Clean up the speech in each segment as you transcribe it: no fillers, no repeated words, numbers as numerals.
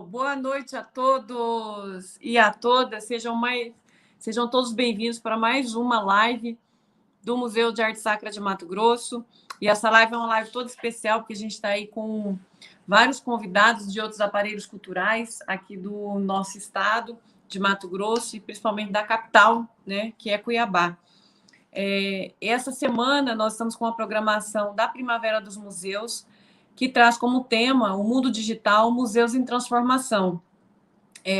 Boa noite a todos e a todas. Sejam todos bem-vindos para mais uma live do Museu de Arte Sacra de Mato Grosso. E essa live é uma live toda especial, porque a gente está aí com vários convidados de outros aparelhos culturais aqui do nosso estado de Mato Grosso e principalmente da capital, né, que é Cuiabá. Essa semana nós estamos com a programação da Primavera dos Museus, que traz como tema o mundo digital, museus em transformação.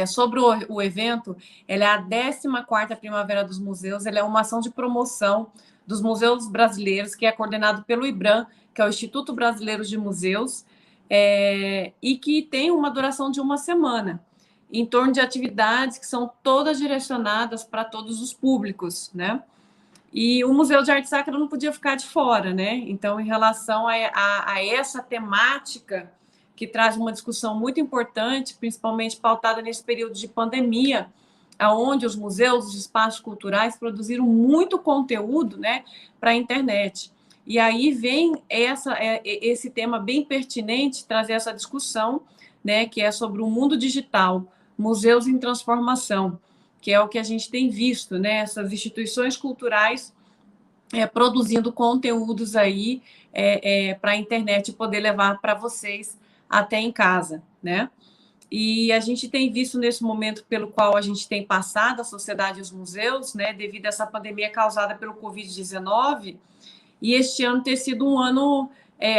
Sobre o evento, ele é a 14ª Primavera dos Museus, ele é uma ação de promoção dos museus brasileiros, que é coordenado pelo IBRAM, que é o Instituto Brasileiro de Museus, e que tem uma duração de uma semana, em torno de atividades que são todas direcionadas para todos os públicos, né? E o Museu de Arte Sacra não podia ficar de fora, né? Então, em relação a essa temática, que traz uma discussão muito importante, principalmente pautada nesse período de pandemia, onde os museus, os espaços culturais produziram muito conteúdo, né, para a internet. E aí vem esse tema bem pertinente, trazer essa discussão, né, que é sobre o mundo digital, museus em transformação, que é o que a gente tem visto, né, essas instituições culturais produzindo conteúdos aí para a internet poder levar para vocês até em casa, né? E a gente tem visto nesse momento pelo qual a gente tem passado, a sociedade e os museus, né, devido a essa pandemia causada pelo Covid-19, e este ano ter sido um ano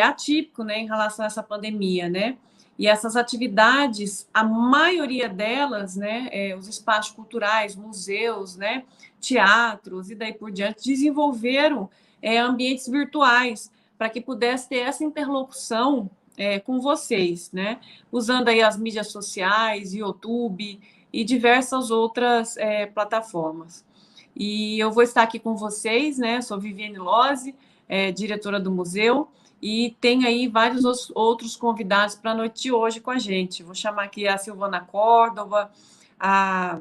atípico, né, em relação a essa pandemia, né? E essas atividades, a maioria delas, né, os espaços culturais, museus, né, teatros e daí por diante, desenvolveram ambientes virtuais para que pudesse ter essa interlocução com vocês, né? Usando aí as mídias sociais, YouTube e diversas outras plataformas. E eu vou estar aqui com vocês, né? Sou Viviane Lozzi, diretora do museu, e tem aí vários outros convidados para a noite de hoje com a gente. Vou chamar aqui a Silvana Córdova, a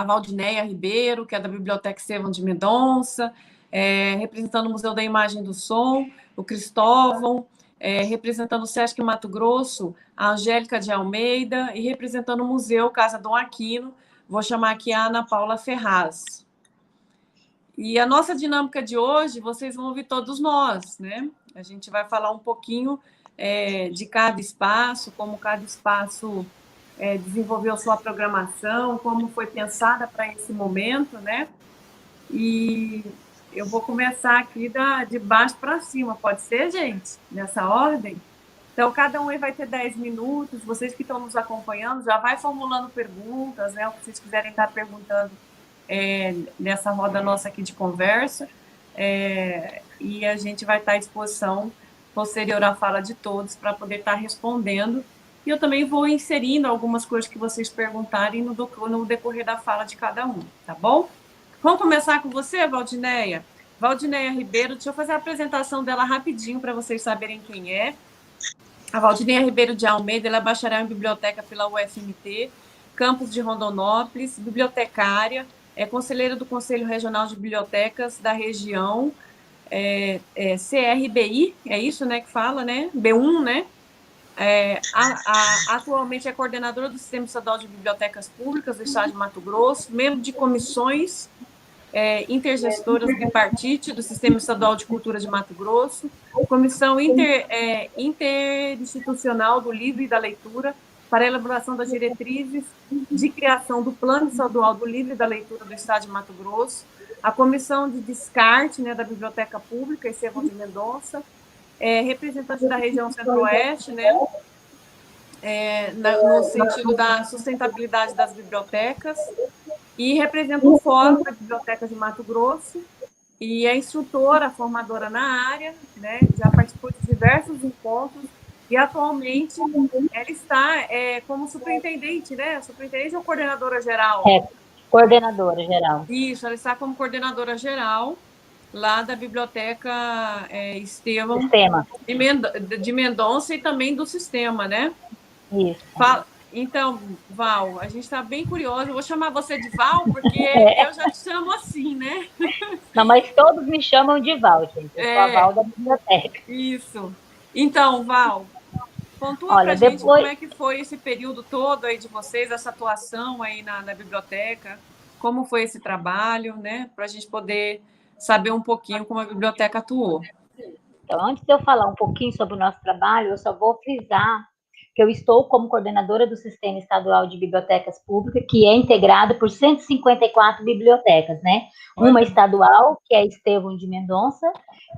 Valdinéia Ribeiro, que é da Biblioteca Estevão de Mendonça, representando o Museu da Imagem e do Som, o Cristóvão, representando o Sesc Mato Grosso, a Angélica de Almeida, e representando o Museu Casa Dom Aquino, vou chamar aqui a Ana Paula Ferraz. E a nossa dinâmica de hoje, vocês vão ouvir todos nós, né? A gente vai falar um pouquinho de cada espaço, como cada espaço desenvolveu sua programação, como foi pensada para esse momento, né? E eu vou começar aqui de baixo para cima, pode ser, gente? Nessa ordem? Então, cada um aí vai ter 10 minutos. Vocês que estão nos acompanhando, já vai formulando perguntas, né? O que vocês quiserem estar perguntando nessa roda nossa aqui de conversa. E a gente vai estar à disposição, posterior à fala de todos, para poder estar respondendo. E eu também vou inserindo algumas coisas que vocês perguntarem no decorrer da fala de cada um, tá bom? Vamos começar com você, Valdinéia? Valdinéia Ribeiro, deixa eu fazer a apresentação dela rapidinho para vocês saberem quem é. A Valdinéia Ribeiro de Almeida, ela é bacharel em biblioteca pela UFMT, campus de Rondonópolis, bibliotecária, é conselheira do Conselho Regional de Bibliotecas da região, CRBI, é isso, né, que fala, né? B1, né? Atualmente é coordenadora do Sistema Estadual de Bibliotecas Públicas do Estado de Mato Grosso, membro de comissões intergestoras bipartite do Sistema Estadual de Cultura de Mato Grosso, Comissão Interinstitucional do Livro e da Leitura para a elaboração das diretrizes de criação do Plano Estadual do Livro e da Leitura do Estado de Mato Grosso, a Comissão de Descarte, né, da Biblioteca Pública Estevão de Mendonça, representante da região Centro-Oeste, né, no sentido da sustentabilidade das bibliotecas, e representa o Fórum da Biblioteca de Mato Grosso, e é instrutora, formadora na área, né, já participou de diversos encontros, e atualmente ela está como superintendente, né? Superintendente ou coordenadora geral? Coordenadora geral. Isso, ela está como coordenadora geral lá da Biblioteca Estevão de Mendonça e também do sistema, né? Isso. Então, Val, a gente está bem curiosa. Eu vou chamar você de Val, porque eu já te chamo assim, né? Não, mas todos me chamam de Val, gente. Eu sou a Val da biblioteca. Isso. Então, Val, pontua para a gente como é que foi esse período todo aí de vocês, essa atuação aí na biblioteca, como foi esse trabalho, né? Para a gente poder saber um pouquinho como a biblioteca atuou. Então, antes de eu falar um pouquinho sobre o nosso trabalho, eu só vou frisar que eu estou como coordenadora do Sistema Estadual de Bibliotecas Públicas, que é integrado por 154 bibliotecas, né? Olha. Uma estadual, que é Estevão de Mendonça,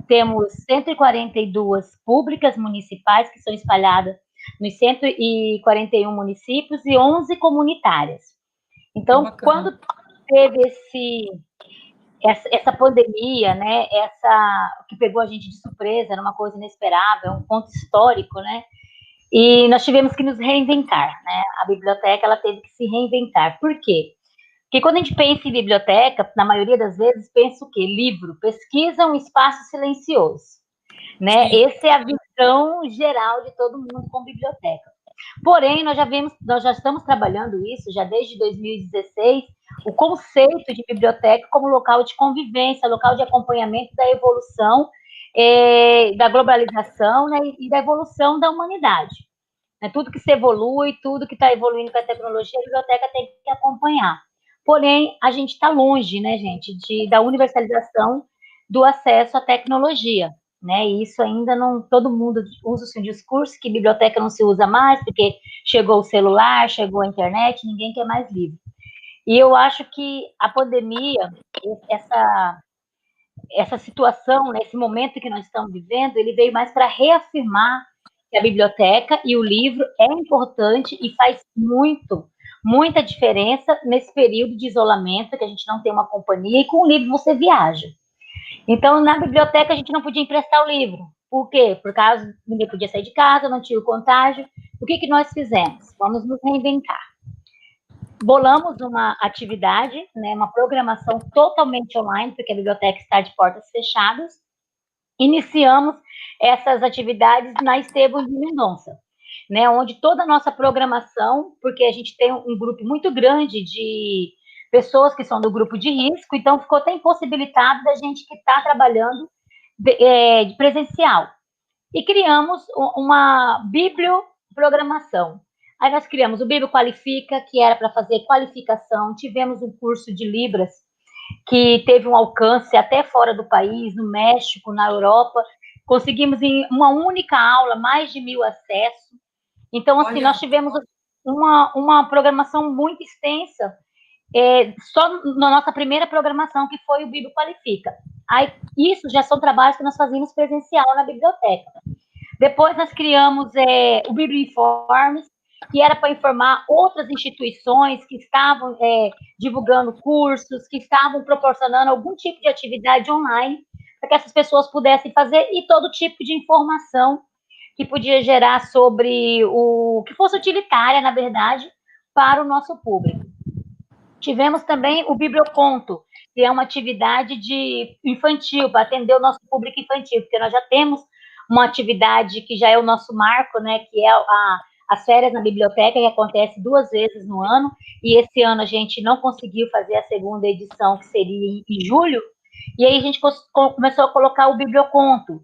temos 142 públicas municipais, que são espalhadas nos 141 municípios, e 11 comunitárias. Então, quando teve essa pandemia, né, que pegou a gente de surpresa, era uma coisa inesperável, um ponto histórico, né, e nós tivemos que nos reinventar, né, a biblioteca, ela teve que se reinventar. Por quê? Porque quando a gente pensa em biblioteca, na maioria das vezes, pensa o quê? Livro, pesquisa, um espaço silencioso, né, essa é a visão geral de todo mundo com biblioteca. Porém, nós já estamos trabalhando isso, já desde 2016, o conceito de biblioteca como local de convivência, local de acompanhamento da evolução, da globalização, né, e da evolução da humanidade. Né, tudo que se evolui, tudo que está evoluindo com a tecnologia, a biblioteca tem que acompanhar. Porém, a gente está longe, né, gente, da universalização do acesso à tecnologia. né? E isso ainda não, todo mundo usa o seu discurso que biblioteca não se usa mais, porque chegou o celular, chegou a internet, ninguém quer mais livro. E eu acho que a pandemia, essa situação, né, esse momento que nós estamos vivendo, ele veio mais para reafirmar que a biblioteca e o livro é importante e faz muita diferença nesse período de isolamento, que a gente não tem uma companhia, e com o livro você viaja. Então, na biblioteca, a gente não podia emprestar o livro. Por quê? Por causa, ninguém podia sair de casa, não tinha o contágio. O que nós fizemos? Vamos nos reinventar. Bolamos uma atividade, né, uma programação totalmente online, porque a biblioteca está de portas fechadas. Iniciamos essas atividades na Estevão de Mendonça, né, onde toda a nossa programação, porque a gente tem um grupo muito grande de pessoas que são do grupo de risco, então ficou até impossibilitado da gente que está trabalhando de presencial. E criamos uma biblioprogramação. Aí nós criamos o Bíblio Qualifica, que era para fazer qualificação, tivemos um curso de Libras, que teve um alcance até fora do país, no México, na Europa, conseguimos em uma única aula mais de 1.000 acessos. Então, assim, olha, nós tivemos uma programação muito extensa, só na nossa primeira programação, que foi o Bíblio Qualifica. Aí, isso já são trabalhos que nós fazíamos presencial na biblioteca. Depois nós criamos o Bíblio Informes, que era para informar outras instituições que estavam divulgando cursos, que estavam proporcionando algum tipo de atividade online, para que essas pessoas pudessem fazer, e todo tipo de informação que podia gerar sobre o que fosse utilitária, na verdade, para o nosso público. Tivemos também o Biblioconto, que é uma atividade de infantil, para atender o nosso público infantil, porque nós já temos uma atividade que já é o nosso marco, né, que é as férias na biblioteca, que acontece 2 vezes no ano, e esse ano a gente não conseguiu fazer a segunda edição, que seria em julho, e aí a gente começou a colocar o Biblioconto.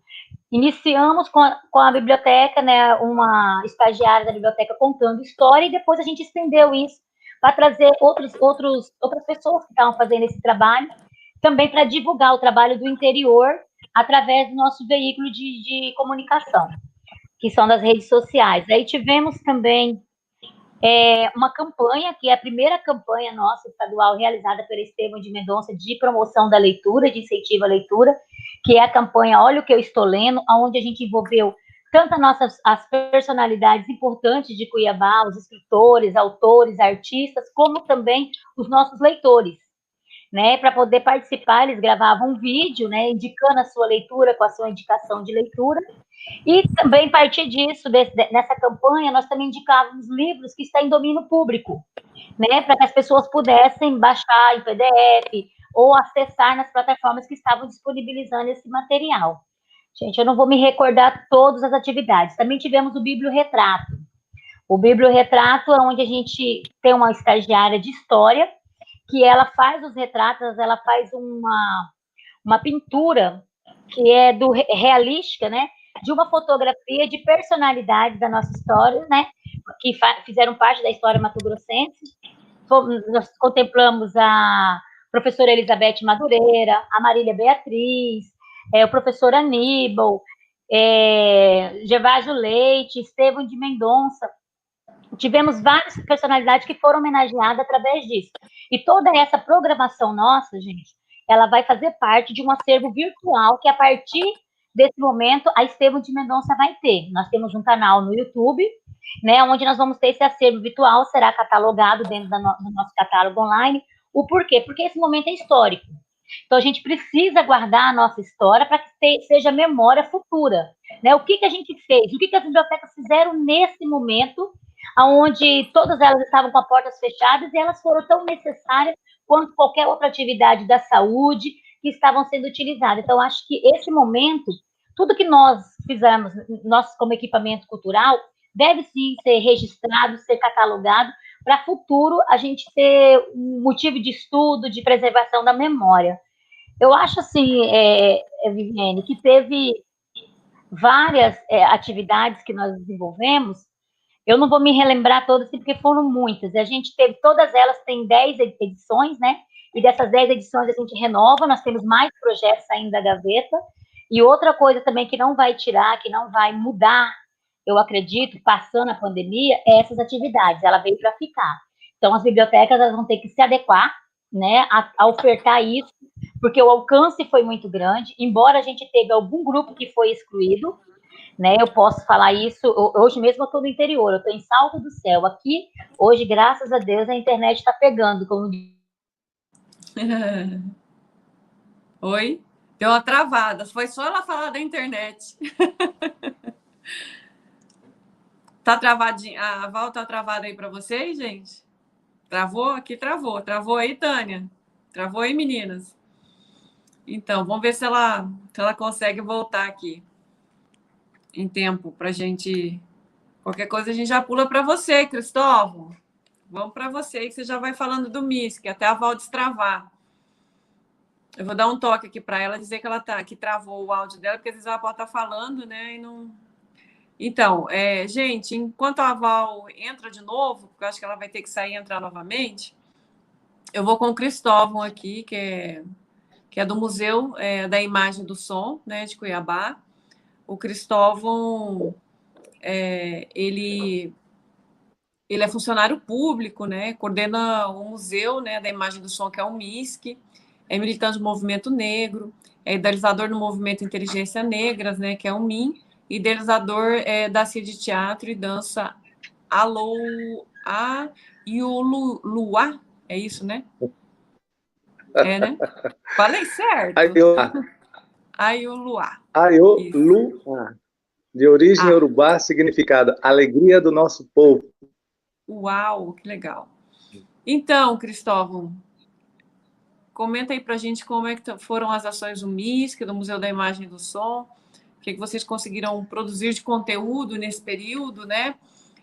Iniciamos com a biblioteca, né, uma estagiária da biblioteca contando história, e depois a gente estendeu isso para trazer outras pessoas que estavam fazendo esse trabalho, também para divulgar o trabalho do interior através do nosso veículo de comunicação, que são das redes sociais. Aí tivemos também uma campanha, que é a primeira campanha nossa estadual realizada pela Estevão de Mendonça de promoção da leitura, de incentivo à leitura, que é a campanha Olha o que eu estou lendo, onde a gente envolveu tanto as personalidades importantes de Cuiabá, os escritores, autores, artistas, como também os nossos leitores, né? Para poder participar, eles gravavam um vídeo, né, indicando a sua leitura, com a sua indicação de leitura. E também, a partir disso, nessa campanha, nós também indicávamos livros que estão em domínio público, né, para que as pessoas pudessem baixar em PDF ou acessar nas plataformas que estavam disponibilizando esse material. Gente, eu não vou me recordar todas as atividades. Também tivemos o Biblioretrato. O Biblioretrato é onde a gente tem uma estagiária de história, que ela faz os retratos, ela faz uma pintura que é realística, né, de uma fotografia de personalidades da nossa história, né, que fizeram parte da história mato-grossense. Nós contemplamos a professora Elizabeth Madureira, a Marília Beatriz, o professor Aníbal, Gervásio Leite, Estevão de Mendonça. Tivemos várias personalidades que foram homenageadas através disso. E toda essa programação nossa, gente, ela vai fazer parte de um acervo virtual que, a partir desse momento, a Estevão de Mendonça vai ter. Nós temos um canal no YouTube, né, onde nós vamos ter esse acervo virtual, será catalogado dentro do nosso catálogo online. O porquê? Porque esse momento é histórico. Então, a gente precisa guardar a nossa história para que seja memória futura, né? O que a gente fez? O que as bibliotecas fizeram nesse momento, onde todas elas estavam com as portas fechadas, e elas foram tão necessárias quanto qualquer outra atividade da saúde que estavam sendo utilizadas. Então, acho que esse momento, tudo que nós fizemos, nós como equipamento cultural, deve sim ser registrado, ser catalogado, para futuro a gente ter um motivo de estudo, de preservação da memória. Eu acho, assim, Viviane, que teve várias atividades que nós desenvolvemos. Eu não vou me relembrar todas, porque foram muitas. A gente teve, todas elas têm 10 edições, né? E dessas 10 edições a gente renova, nós temos mais projetos saindo da gaveta. E outra coisa também que não vai tirar, que não vai mudar, eu acredito, passando a pandemia, é essas atividades. Ela veio para ficar. Então, as bibliotecas elas vão ter que se adequar, né, a ofertar isso, porque o alcance foi muito grande. Embora a gente teve algum grupo que foi excluído, né? Eu posso falar isso. Hoje mesmo eu estou no interior, eu estou em Salto do Céu. Aqui, hoje, graças a Deus, a internet está pegando, como Oi? Deu uma travada. Foi só ela falar da internet. Tá travadinha? A Val tá travada aí para vocês, gente? Travou? Aqui travou. Travou aí, Tânia? Travou aí, meninas? Então, vamos ver se ela consegue voltar aqui em tempo para gente. Qualquer coisa a gente já pula para você, Cristóvão. Vamos para você, que você já vai falando do MISC, até a Val destravar. Eu vou dar um toque aqui para ela, dizer que ela que travou o áudio dela, porque às vezes ela pode estar falando, né? E não. Então, gente, enquanto a Val entra de novo, porque eu acho que ela vai ter que sair e entrar novamente, eu vou com o Cristóvão aqui, que é do Museu da Imagem do Som, né, de Cuiabá. O Cristóvão, ele é funcionário público, né, coordena o Museu, né, da Imagem do Som, que é o MISC, é militante do movimento negro, é idealizador do movimento Inteligência Negras, né, que é o MIN, idealizador da CIA de Teatro e Dança Ioluá, é isso, né? É, né? Falei certo. Aioluá. Aioluá. De origem iorubá, significado alegria do nosso povo. Uau, que legal. Então, Cristóvão, comenta aí para a gente como é que foram as ações do MISC, do Museu da Imagem e do Som, o que vocês conseguiram produzir de conteúdo nesse período, né?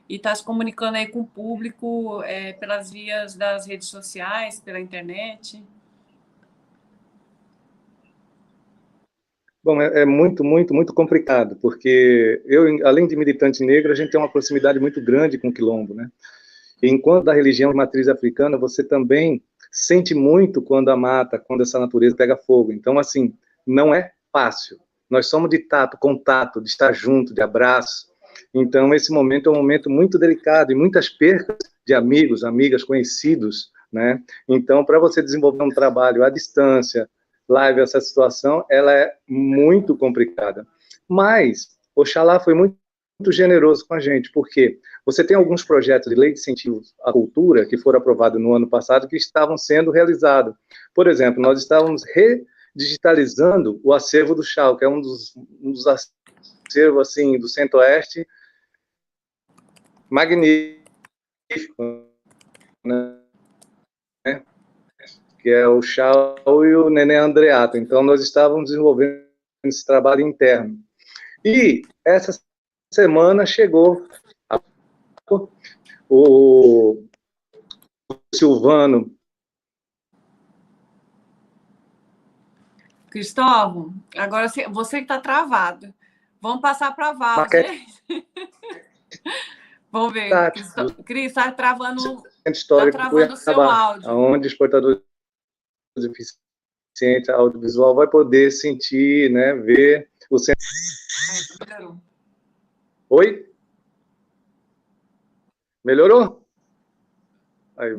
E está se comunicando aí com o público pelas vias das redes sociais, pela internet. Bom, é muito, muito, muito complicado, porque eu, além de militante negro, a gente tem uma proximidade muito grande com o quilombo, né? E enquanto da religião de matriz africana, você também sente muito quando a mata, quando essa natureza pega fogo. Então, assim, não é fácil. Nós somos de tato, contato, de estar junto, de abraço. Então, esse momento é um momento muito delicado e muitas percas de amigos, amigas, conhecidos, né? Então, para você desenvolver um trabalho à distância, live, essa situação, ela é muito complicada. Mas, Oxalá foi muito generoso com a gente, porque você tem alguns projetos de lei de incentivo à cultura que foram aprovados no ano passado que estavam sendo realizados. Por exemplo, nós estávamos redigitalizando o acervo do Chau, que é um dos acervos assim, do Centro-Oeste, magnífico, né? Que é o Chau e o Nenê Andreato. Então, nós estávamos desenvolvendo esse trabalho interno. E essa semana chegou o Silvano. Cristóvão, agora você que está travado. Vamos passar para a Val, gente. Vamos ver. Cris, está travando o seu áudio. Onde o exportador de eficiente audiovisual vai poder sentir, né, ver o centro. Melhorou. Oi? Melhorou? Aí,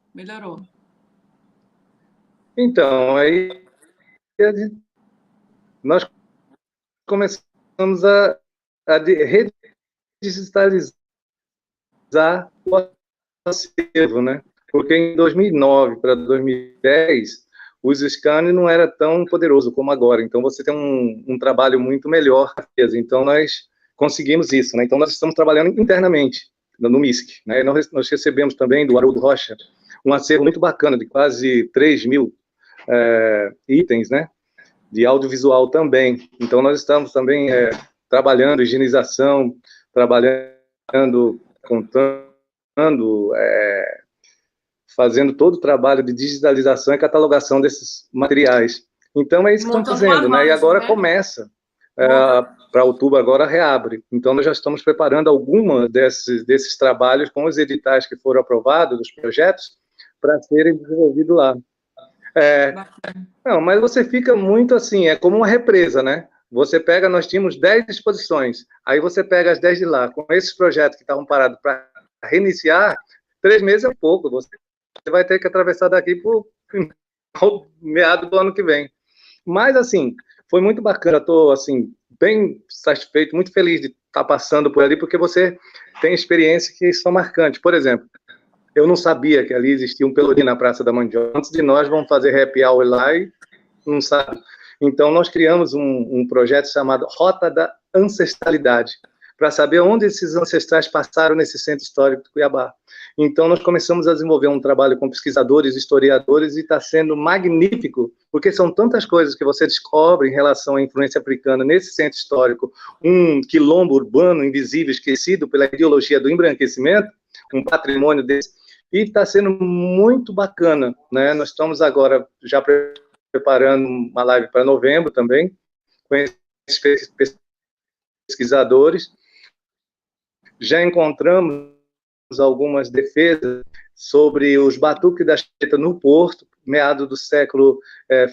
melhorou. Então, aí nós começamos a redigitalizar o acervo, né? Porque em 2009 para 2010, os scanners não era tão poderoso como agora. Então, você tem um trabalho muito melhor. Então, nós conseguimos isso, né? Então, nós estamos trabalhando internamente no MISC, né? Nós recebemos também do Haroldo Rocha um acervo muito bacana de quase 3.000 itens, né? De audiovisual também. Então, nós estamos também trabalhando higienização, trabalhando, contando, fazendo todo o trabalho de digitalização e catalogação desses materiais. Então, é isso que estamos fazendo, né? E agora começa, para outubro agora reabre. Então, nós já estamos preparando alguma desses trabalhos com os editais que foram aprovados, dos projetos, para serem desenvolvidos lá. É, não, mas você fica muito assim, é como uma represa, né? Você pega, nós tínhamos 10 exposições, aí você pega as 10 de lá, com esses projetos que estavam parados para reiniciar, 3 meses é pouco, você vai ter que atravessar daqui para o meado do ano que vem. Mas, assim, foi muito bacana, estou, assim, bem satisfeito, muito feliz de estar passando por ali, porque você tem experiências que são marcantes. Por exemplo, eu não sabia que ali existia um Pelourinho na Praça da Mandioca. Antes de nós, vamos fazer happy hour lá e não sabe. Então, nós criamos um projeto chamado Rota da Ancestralidade, para saber onde esses ancestrais passaram nesse centro histórico de Cuiabá. Então, nós começamos a desenvolver um trabalho com pesquisadores, historiadores, e está sendo magnífico, porque são tantas coisas que você descobre em relação à influência africana nesse centro histórico, um quilombo urbano invisível, esquecido pela ideologia do embranquecimento, um patrimônio desse, e está sendo muito bacana, né? Nós estamos agora já preparando uma live para novembro também, com esses pesquisadores. Já encontramos algumas defesas sobre os batuques da cheta no Porto, meado do século,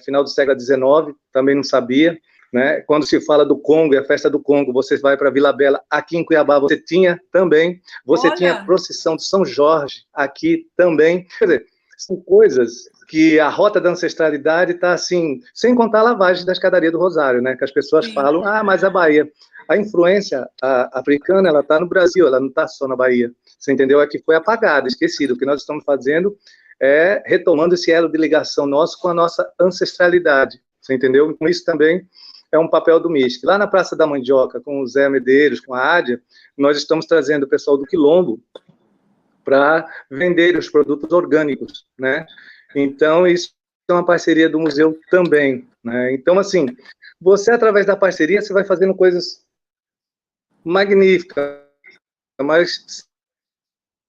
final do século XIX, também não sabia, né? Quando se fala do Congo, a festa do Congo, você vai para Vila Bela, aqui em Cuiabá você tinha também, você tinha a procissão de São Jorge aqui também, quer dizer, são coisas que a rota da ancestralidade está assim, sem contar a lavagem da escadaria do Rosário, né? Que as pessoas falam, mas a Bahia, a influência africana, ela está no Brasil, ela não está só na Bahia, você entendeu? É que foi apagada, esquecido. O que nós estamos fazendo é retomando esse elo de ligação nosso com a nossa ancestralidade, você entendeu? E com isso também é um papel do MISC. Lá na Praça da Mandioca, com o Zé Medeiros, com a Ádia, nós estamos trazendo o pessoal do Quilombo para vender os produtos orgânicos, né? Então, isso é uma parceria do museu também, né? Então, assim, você, através da parceria, você vai fazendo coisas magníficas, mas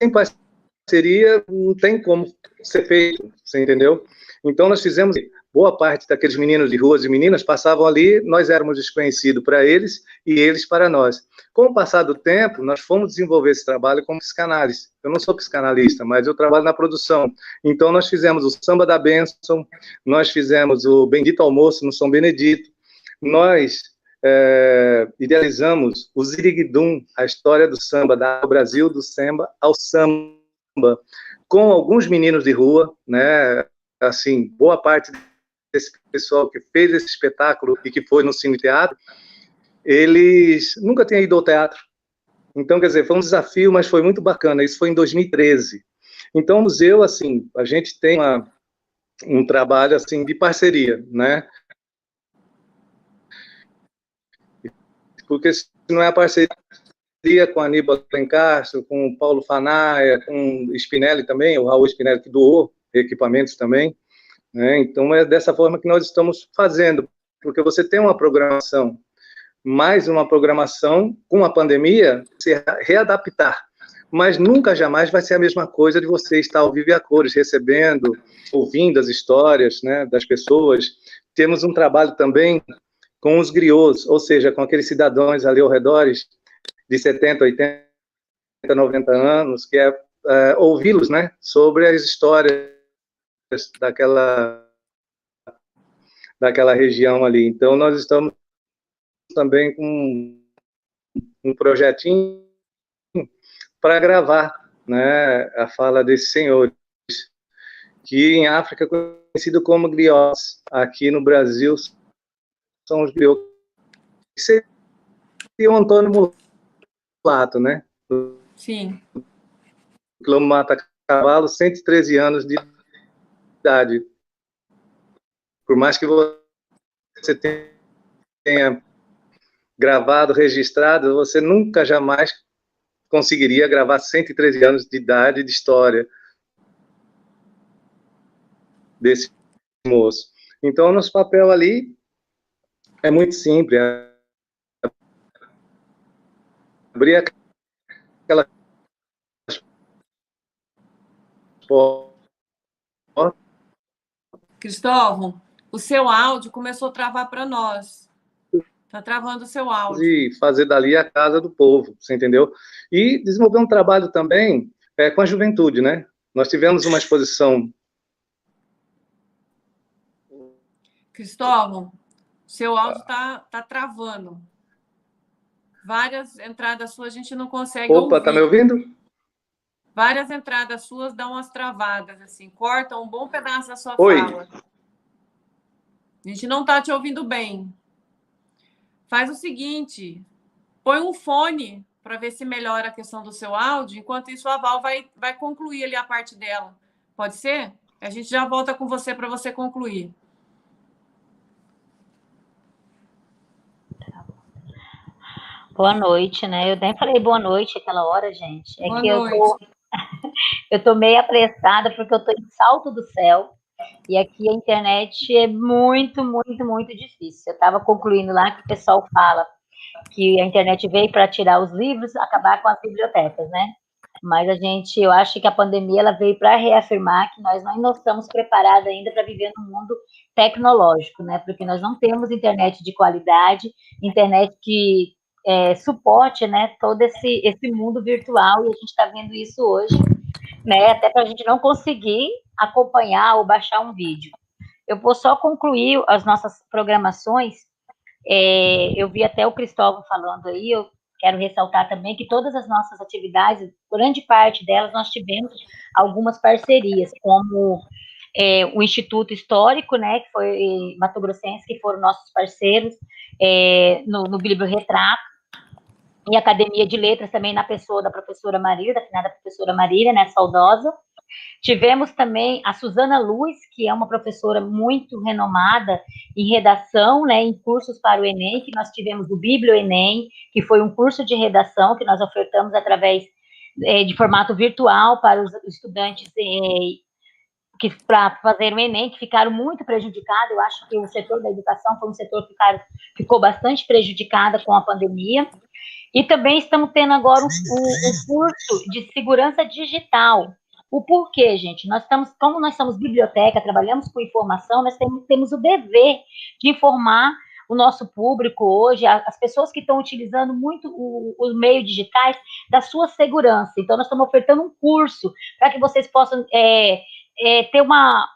sem parceria não tem como ser feito, você entendeu? Então, nós fizemos, boa parte daqueles meninos de ruas e meninas passavam ali, nós éramos desconhecidos para eles e eles para nós. Com o passar do tempo, nós fomos desenvolver esse trabalho como psicanálise. Eu não sou psicanalista, mas eu trabalho na produção. Então, nós fizemos o Samba da Bênção, nós fizemos o Bendito Almoço no São Benedito, nós idealizamos o Ziriguidum, a história do samba, do Brasil, do samba ao samba, com alguns meninos de rua, né? Assim, boa parte desse pessoal que fez esse espetáculo e que foi no Cine Teatro, eles nunca tinham ido ao teatro. Então, quer dizer, foi um desafio, mas foi muito bacana. Isso foi em 2013. Então, o museu, assim, a gente tem um trabalho, assim, de parceria, né? Porque se não é a parceria com a Aníbal Lencastro, com o Paulo Fanaia, com o Spinelli também, o Raul Spinelli, que doou equipamentos também, né? Então, é dessa forma que nós estamos fazendo, porque você tem uma programação, mais uma programação, com a pandemia, se readaptar, mas nunca, jamais vai ser a mesma coisa de você estar ao vivo e a cores, recebendo, ouvindo as histórias, né, das pessoas. Temos um trabalho também com os griots, ou seja, com aqueles cidadãos ali ao redor de 70, 80, 90 anos, que é ouvi-los, né, sobre as histórias daquela região ali. Então, nós estamos também com um projetinho para gravar, né, a fala desses senhores, que em África é conhecido como griots, aqui no Brasil são os griots, que seria o Antônio Mulato, né? Sim. O quilombo Mata-Cavalo, 113 anos de idade. Por mais que você tenha gravado, registrado, você nunca, jamais conseguiria gravar 113 anos de idade de história desse moço. Então, nosso papel ali é muito simples. Abrir aquela porta. Cristóvão, o seu áudio começou a travar para nós. Está travando o seu áudio. E fazer dali a casa do povo, você entendeu? E desenvolver um trabalho também com a juventude, né? Nós tivemos uma exposição Cristóvão, seu áudio tá travando. Várias entradas suas a gente não consegue Opa, ouvir. tá me ouvindo? Várias entradas suas dão umas travadas, assim, cortam um bom pedaço da sua Oi. fala. A gente não tá te ouvindo bem. Faz o seguinte, põe um fone para ver se melhora a questão do seu áudio. Enquanto isso, a Val vai concluir ali a parte dela. Pode ser? A gente já volta com você para você concluir. Boa noite, né? Eu nem falei boa noite aquela hora, gente. É Boa que noite. eu tô meio apressada porque eu tô em Salto do Céu e aqui a internet é muito, muito, muito difícil. Eu estava concluindo lá que o pessoal fala que a internet veio para tirar os livros, acabar com as bibliotecas, né? Mas eu acho que a pandemia ela veio para reafirmar que nós não estamos preparados ainda para viver num mundo tecnológico, né? Porque nós não temos internet de qualidade, internet que suporte, né, todo esse mundo virtual, e a gente está vendo isso hoje, né? Até para a gente não conseguir acompanhar ou baixar um vídeo. Eu vou só concluir as nossas programações. Eu vi até o Cristóvão falando aí, eu quero ressaltar também que todas as nossas atividades, grande parte delas, nós tivemos algumas parcerias, como o Instituto Histórico, né, que foi Mato Grossense, que foram nossos parceiros no Biblioretrato, e Academia de Letras também na pessoa da professora Marília, da afinada professora Marília, né, saudosa. Tivemos também a Suzana Luz, que é uma professora muito renomada em redação, né, em cursos para o Enem, que nós tivemos o Biblio Enem, que foi um curso de redação que nós ofertamos através de formato virtual para os estudantes que para fazer o Enem, que ficaram muito prejudicados. Eu acho que o setor da educação foi um setor que ficou bastante prejudicado com a pandemia. E também estamos tendo agora um curso de segurança digital. O porquê, gente? Como nós somos biblioteca, trabalhamos com informação, nós temos o dever de informar o nosso público hoje, as pessoas que estão utilizando muito os meios digitais, da sua segurança. Então, nós estamos ofertando um curso para que vocês possam ter uma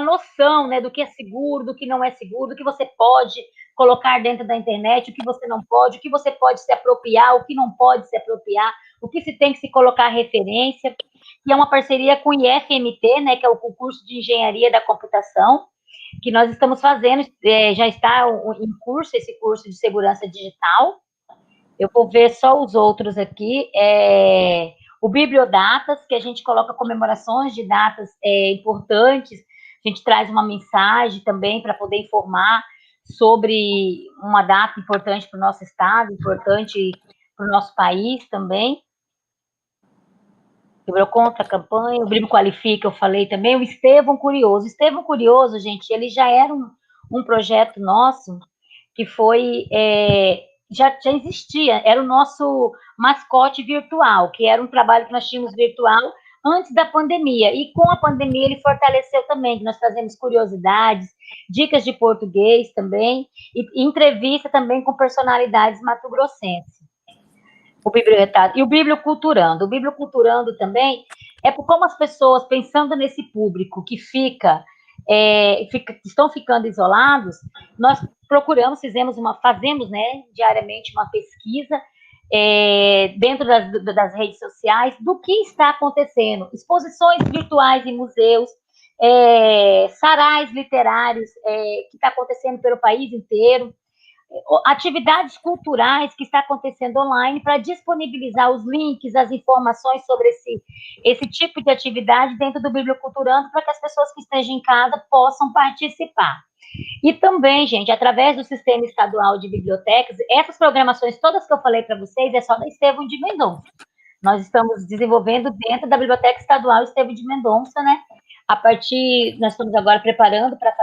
noção, né, do que é seguro, do que não é seguro, do que você pode colocar dentro da internet, o que você não pode, o que você pode se apropriar, o que não pode se apropriar, o que se tem que se colocar referência, que é uma parceria com o IFMT, né, que é o curso de Engenharia da Computação, que nós estamos fazendo, já está em curso esse curso de segurança digital. Eu vou ver só os outros aqui. O Bibliodatas, que a gente coloca comemorações de datas importantes, a gente traz uma mensagem também para poder informar sobre uma data importante para o nosso estado, importante para o nosso país também. O Contra a campanha, o Bíblio Qualifica, eu falei também, o Estevão Curioso. Estevão Curioso, gente, ele já era um projeto nosso que foi... já existia, era o nosso mascote virtual, que era um trabalho que nós tínhamos virtual antes da pandemia, e com a pandemia ele fortaleceu também, que nós trazemos curiosidades, dicas de português também, e entrevista também com personalidades mato-grossenses. O Biblioretrato e o Biblioculturando. O Biblioculturando também é por como as pessoas, pensando nesse público que estão ficando isolados, nós fazemos, né, diariamente uma pesquisa dentro das redes sociais do que está acontecendo, exposições virtuais em museus, sarais literários que está acontecendo pelo país inteiro, atividades culturais que está acontecendo online, para disponibilizar os links, as informações sobre esse tipo de atividade dentro do Biblioculturando, para que as pessoas que estejam em casa possam participar. E também, gente, através do Sistema Estadual de Bibliotecas, essas programações todas que eu falei para vocês é só da Estevão de Mendonça. Nós estamos desenvolvendo dentro da Biblioteca Estadual Estevão de Mendonça, né? Nós estamos agora preparando para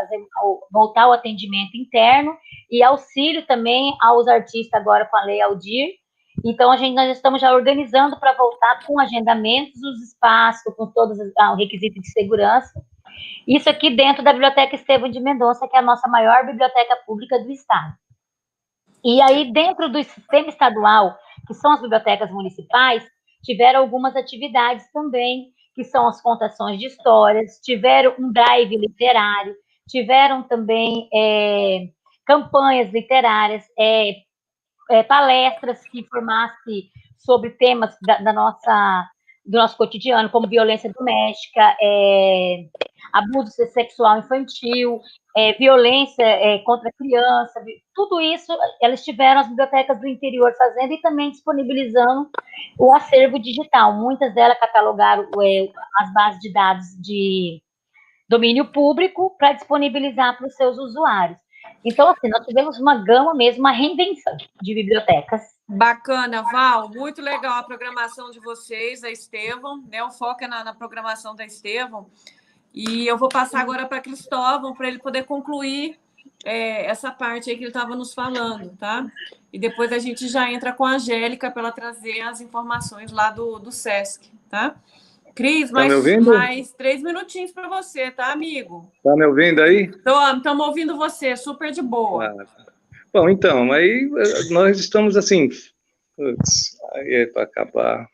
voltar ao atendimento interno e auxílio também aos artistas agora com a Lei Aldir. Então, nós estamos já organizando para voltar com agendamentos, os espaços, com todos os requisitos de segurança. Isso aqui dentro da Biblioteca Estevão de Mendonça, que é a nossa maior biblioteca pública do estado. E aí, dentro do sistema estadual, que são as bibliotecas municipais, tiveram algumas atividades também, que são as contações de histórias, tiveram um drive literário, tiveram também campanhas literárias, palestras que informassem sobre temas do nosso cotidiano, como violência doméstica, abuso sexual infantil, violência contra a criança, tudo isso elas tiveram as bibliotecas do interior fazendo e também disponibilizando o acervo digital. Muitas delas catalogaram as bases de dados de domínio público para disponibilizar para os seus usuários. Então, assim, nós tivemos uma gama mesmo, uma reinvenção de bibliotecas. Bacana, Val, muito legal a programação de vocês, a Estevão, né? O foco é na programação da Estevão. E eu vou passar agora para Cristóvão, para ele poder concluir essa parte aí que ele estava nos falando, tá? E depois a gente já entra com a Angélica para ela trazer as informações lá do SESC, tá? Cris, mais 3 minutinhos para você, tá, amigo? Tá me ouvindo aí? Estamos ouvindo você, super de boa. Bom, então, aí nós estamos assim... Putz, aí é para acabar.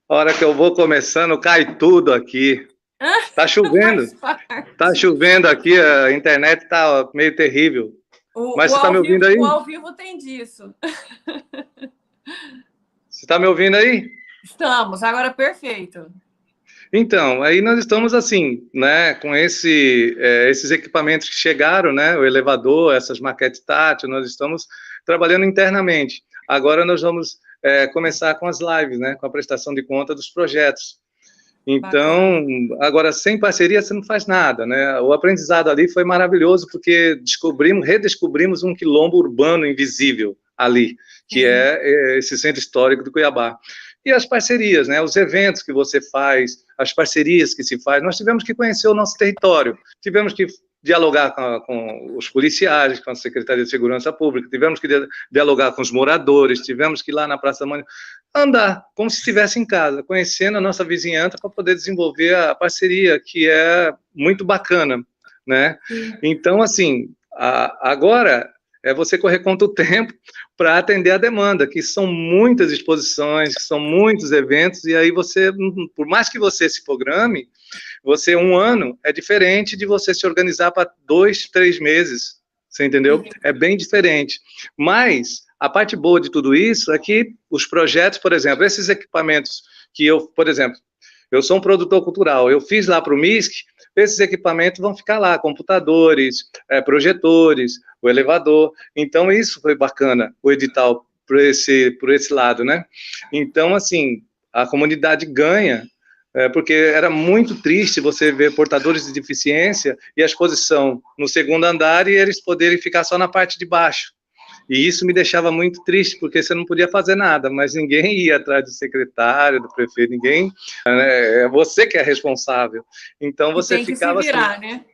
A hora que eu vou começando, cai tudo aqui. Tá chovendo. Tá chovendo aqui, a internet tá meio terrível. Mas você tá me ouvindo aí? O ao vivo tem disso. Você tá me ouvindo aí? Estamos, agora perfeito. Então, aí nós estamos assim, né, com esses equipamentos que chegaram, né, o elevador, essas maquetes táteis, nós estamos trabalhando internamente. Agora nós vamos começar com as lives, né, com a prestação de conta dos projetos. Então, agora, sem parceria, você não faz nada, né? O aprendizado ali foi maravilhoso, porque redescobrimos um quilombo urbano invisível ali, que é esse centro histórico do Cuiabá. E as parcerias, né? Os eventos que você faz, as parcerias que se faz, nós tivemos que conhecer o nosso território, tivemos que dialogar com os policiais, com a Secretaria de Segurança Pública, tivemos que dialogar com os moradores, tivemos que ir lá na Praça da Manhã, andar como se estivesse em casa, conhecendo a nossa vizinhança para poder desenvolver a parceria, que é muito bacana, né? Então, assim, agora é você correr contra o tempo para atender a demanda, que são muitas exposições, que são muitos eventos, e aí você, por mais que você se programe, você, um ano é diferente de você se organizar para 2, 3 meses, você entendeu? É bem diferente. Mas a parte boa de tudo isso é que os projetos, por exemplo, esses equipamentos que por exemplo, eu sou um produtor cultural, eu fiz lá para o MISC, esses equipamentos vão ficar lá, computadores, projetores, o elevador. Então, isso foi bacana, o edital, por esse lado, né? Então, assim, a comunidade ganha, porque era muito triste você ver portadores de deficiência e a exposição no segundo andar e eles poderem ficar só na parte de baixo. E isso me deixava muito triste, porque você não podia fazer nada, mas ninguém ia atrás do secretário, do prefeito, ninguém, é você que é responsável. Então você ficava assim... Tinha que se virar,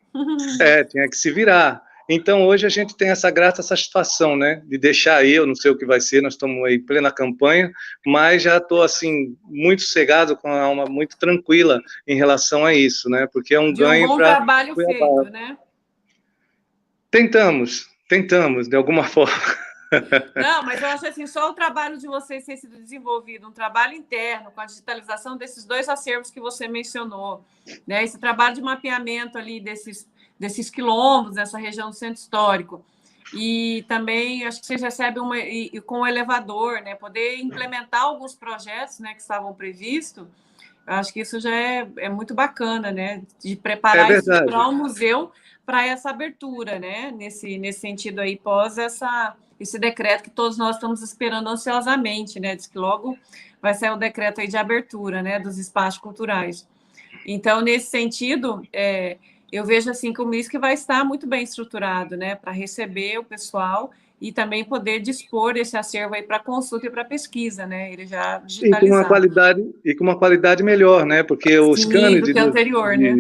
né? Tinha que se virar. Então hoje a gente tem essa grata satisfação, né, de deixar aí, eu não sei o que vai ser, nós estamos aí em plena campanha, mas já estou assim, muito sossegado, com a alma muito tranquila em relação a isso, né, porque é um ganho para... De um bom trabalho feito, né? Tentamos, de alguma forma. Não, mas eu acho assim, só o trabalho de vocês ter sido desenvolvido, um trabalho interno, com a digitalização desses 2 acervos que você mencionou, né? Esse trabalho de mapeamento ali desses quilombos, dessa região do centro histórico. E também, acho que vocês recebem com o elevador, né? Poder implementar alguns projetos, né, que estavam previstos, eu acho que isso já é muito bacana, né? De preparar e estruturar o museu para essa abertura, né? Nesse sentido aí, pós esse decreto que todos nós estamos esperando ansiosamente, né? Diz que logo vai sair o decreto aí de abertura, né? Dos espaços culturais. Então, nesse sentido, eu vejo assim que o MISC vai estar muito bem estruturado, né? Para receber o pessoal e também poder dispor esse acervo aí para consulta e para pesquisa, né? Ele já digitalizado. E com uma qualidade melhor, né? Porque o scanner do que anterior, né?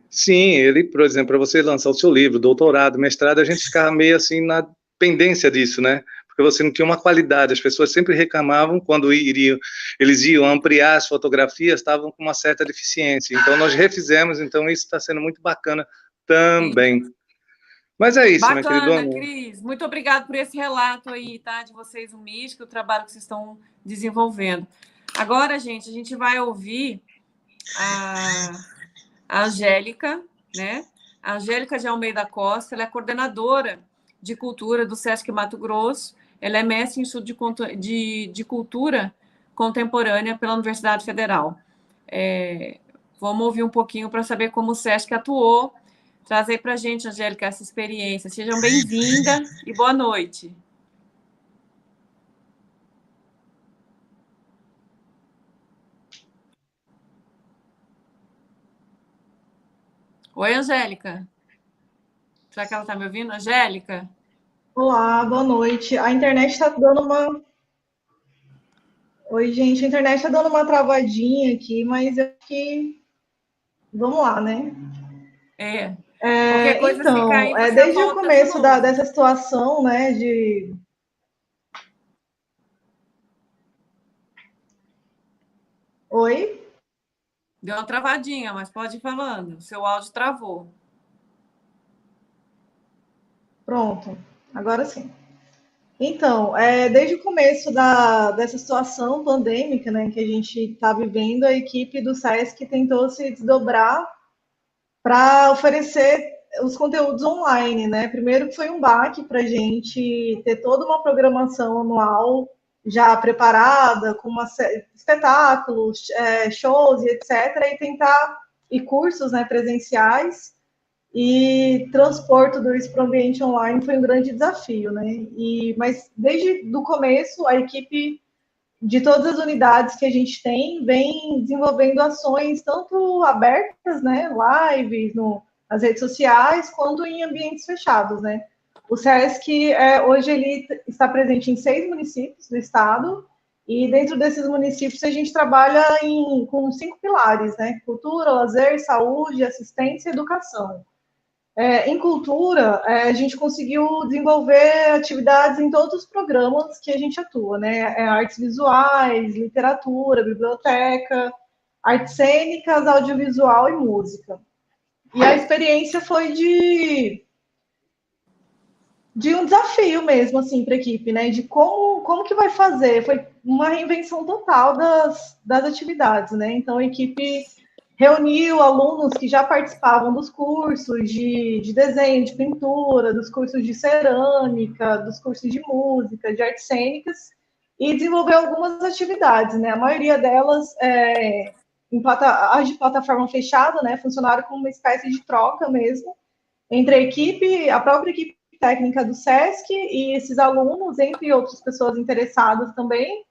Sim, ele, por exemplo, para você lançar o seu livro, doutorado, mestrado, a gente ficava meio assim na pendência disso, né? Porque você não tinha uma qualidade, as pessoas sempre reclamavam quando eles iam ampliar as fotografias, estavam com uma certa deficiência. Então, nós refizemos, então isso está sendo muito bacana também. Sim. Mas é isso, bacana, minha querida. Bacana, Cris. Muito obrigada por esse relato aí, tá? De vocês, o MISC, o trabalho que vocês estão desenvolvendo. Agora, gente, a gente vai ouvir a Angélica, né? a Angélica de Almeida Costa, ela é coordenadora de cultura do Sesc Mato Grosso, ela é mestre em estudo de cultura contemporânea pela Universidade Federal. Vamos ouvir um pouquinho para saber como o Sesc atuou. Trazer para a gente, Angélica, essa experiência. Sejam bem-vinda e boa noite. Oi, Angélica. Será que ela está me ouvindo? Angélica? Olá, boa noite. A internet está dando uma. Oi, gente, a internet está dando uma travadinha aqui, mas eu acho que. Vamos lá, né? Qualquer coisa, se cair, você desde o volta começo de novo. dessa situação, né, de. Oi? Deu uma travadinha, mas pode ir falando. Seu áudio travou. Pronto, agora sim. Então, desde o começo dessa situação pandêmica, né, que a gente está vivendo, a equipe do SESC tentou se desdobrar para oferecer os conteúdos online, né? Primeiro que foi um baque para a gente ter toda uma programação anual já preparada, com espetáculos, shows e etc., e cursos, né, presenciais, e transpor tudo isso para o ambiente online foi um grande desafio, né? Mas desde o começo, a equipe de todas as unidades que a gente tem vem desenvolvendo ações tanto abertas, né, lives nas redes sociais, quanto em ambientes fechados, né? O SESC, hoje, ele está presente em 6 municípios do estado, e dentro desses municípios a gente trabalha com 5 pilares, né? Cultura, lazer, saúde, assistência e educação. Em cultura, a gente conseguiu desenvolver atividades em todos os programas que a gente atua, né? Artes visuais, literatura, biblioteca, artes cênicas, audiovisual e música. E a experiência foi de um desafio mesmo, assim, para a equipe, né? De como que vai fazer. Foi uma reinvenção total das atividades, né? Então, a equipe reuniu alunos que já participavam dos cursos de desenho, de pintura, dos cursos de cerâmica, dos cursos de música, de artes cênicas, e desenvolveu algumas atividades, né? A maioria delas as de plataforma fechada, né? Funcionaram como uma espécie de troca mesmo entre a própria equipe técnica do SESC e esses alunos, entre outras pessoas interessadas também.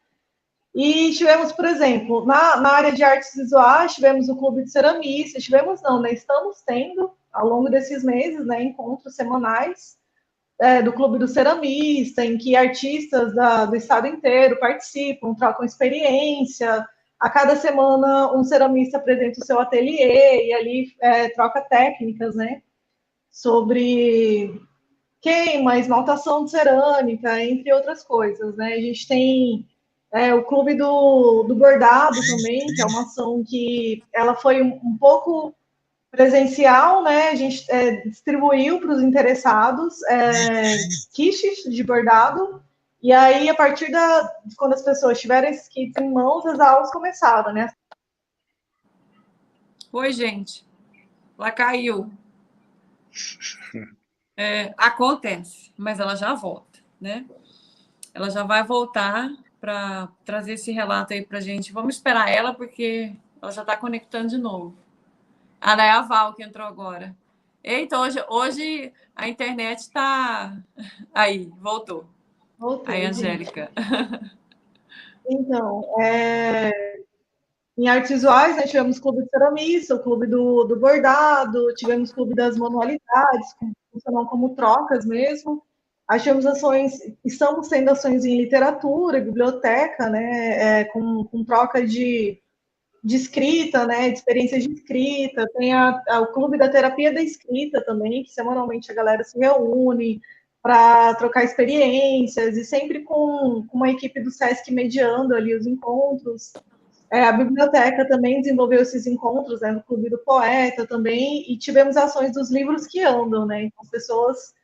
E tivemos, por exemplo, na área de artes visuais, tivemos o Clube de Ceramistas, estamos tendo, ao longo desses meses, né, encontros semanais do Clube do Ceramista, em que artistas do estado inteiro participam, trocam experiência. A cada semana, um ceramista apresenta o seu ateliê e ali troca técnicas, né, sobre queima, esmaltação de cerâmica, entre outras coisas, né? A gente tem o Clube do Bordado também, que é uma ação que ela foi um pouco presencial, né? A gente distribuiu para os interessados kits de bordado, e aí, a partir de quando as pessoas tiveram esses kits em mãos, as aulas começaram, né? Oi, gente. Ela caiu. Acontece, mas ela já volta, né? Ela já vai voltar para trazer esse relato aí para a gente. Vamos esperar ela, porque ela já está conectando de novo. É a Val que entrou agora. Eita, hoje a internet está... Aí, voltou. Voltei, aí, Angélica. Então, em artes visuais, né, tivemos o Clube de Ceramista, o Clube do Bordado, tivemos o Clube das Manualidades, que funcionam como trocas mesmo. Aí tivemos estamos tendo ações em literatura, biblioteca, né, com troca de escrita, né, de experiências de escrita. Tem o Clube da Terapia da Escrita também, que semanalmente a galera se reúne para trocar experiências, e sempre com uma equipe do SESC mediando ali os encontros. A biblioteca também desenvolveu esses encontros, né, no Clube do Poeta também, e tivemos ações dos livros que andam, né, então as pessoas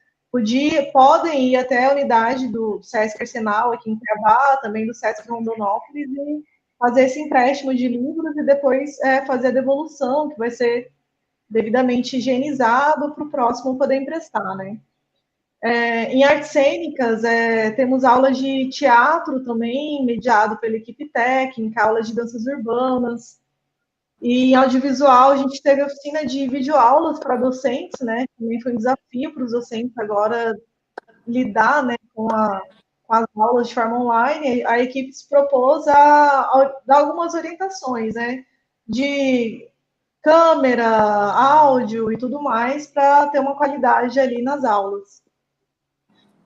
podem ir até a unidade do SESC Arsenal, aqui em Cuiabá, também do SESC Rondonópolis, e fazer esse empréstimo de livros e depois fazer a devolução, que vai ser devidamente higienizado para o próximo poder emprestar, né? Em artes cênicas, temos aulas de teatro também, mediado pela equipe técnica, aulas de danças urbanas. E em audiovisual, a gente teve oficina de videoaulas para docentes, né? Também foi um desafio para os docentes agora lidar, né, com as aulas de forma online. A equipe se propôs a dar algumas orientações, né? De câmera, áudio e tudo mais, para ter uma qualidade ali nas aulas.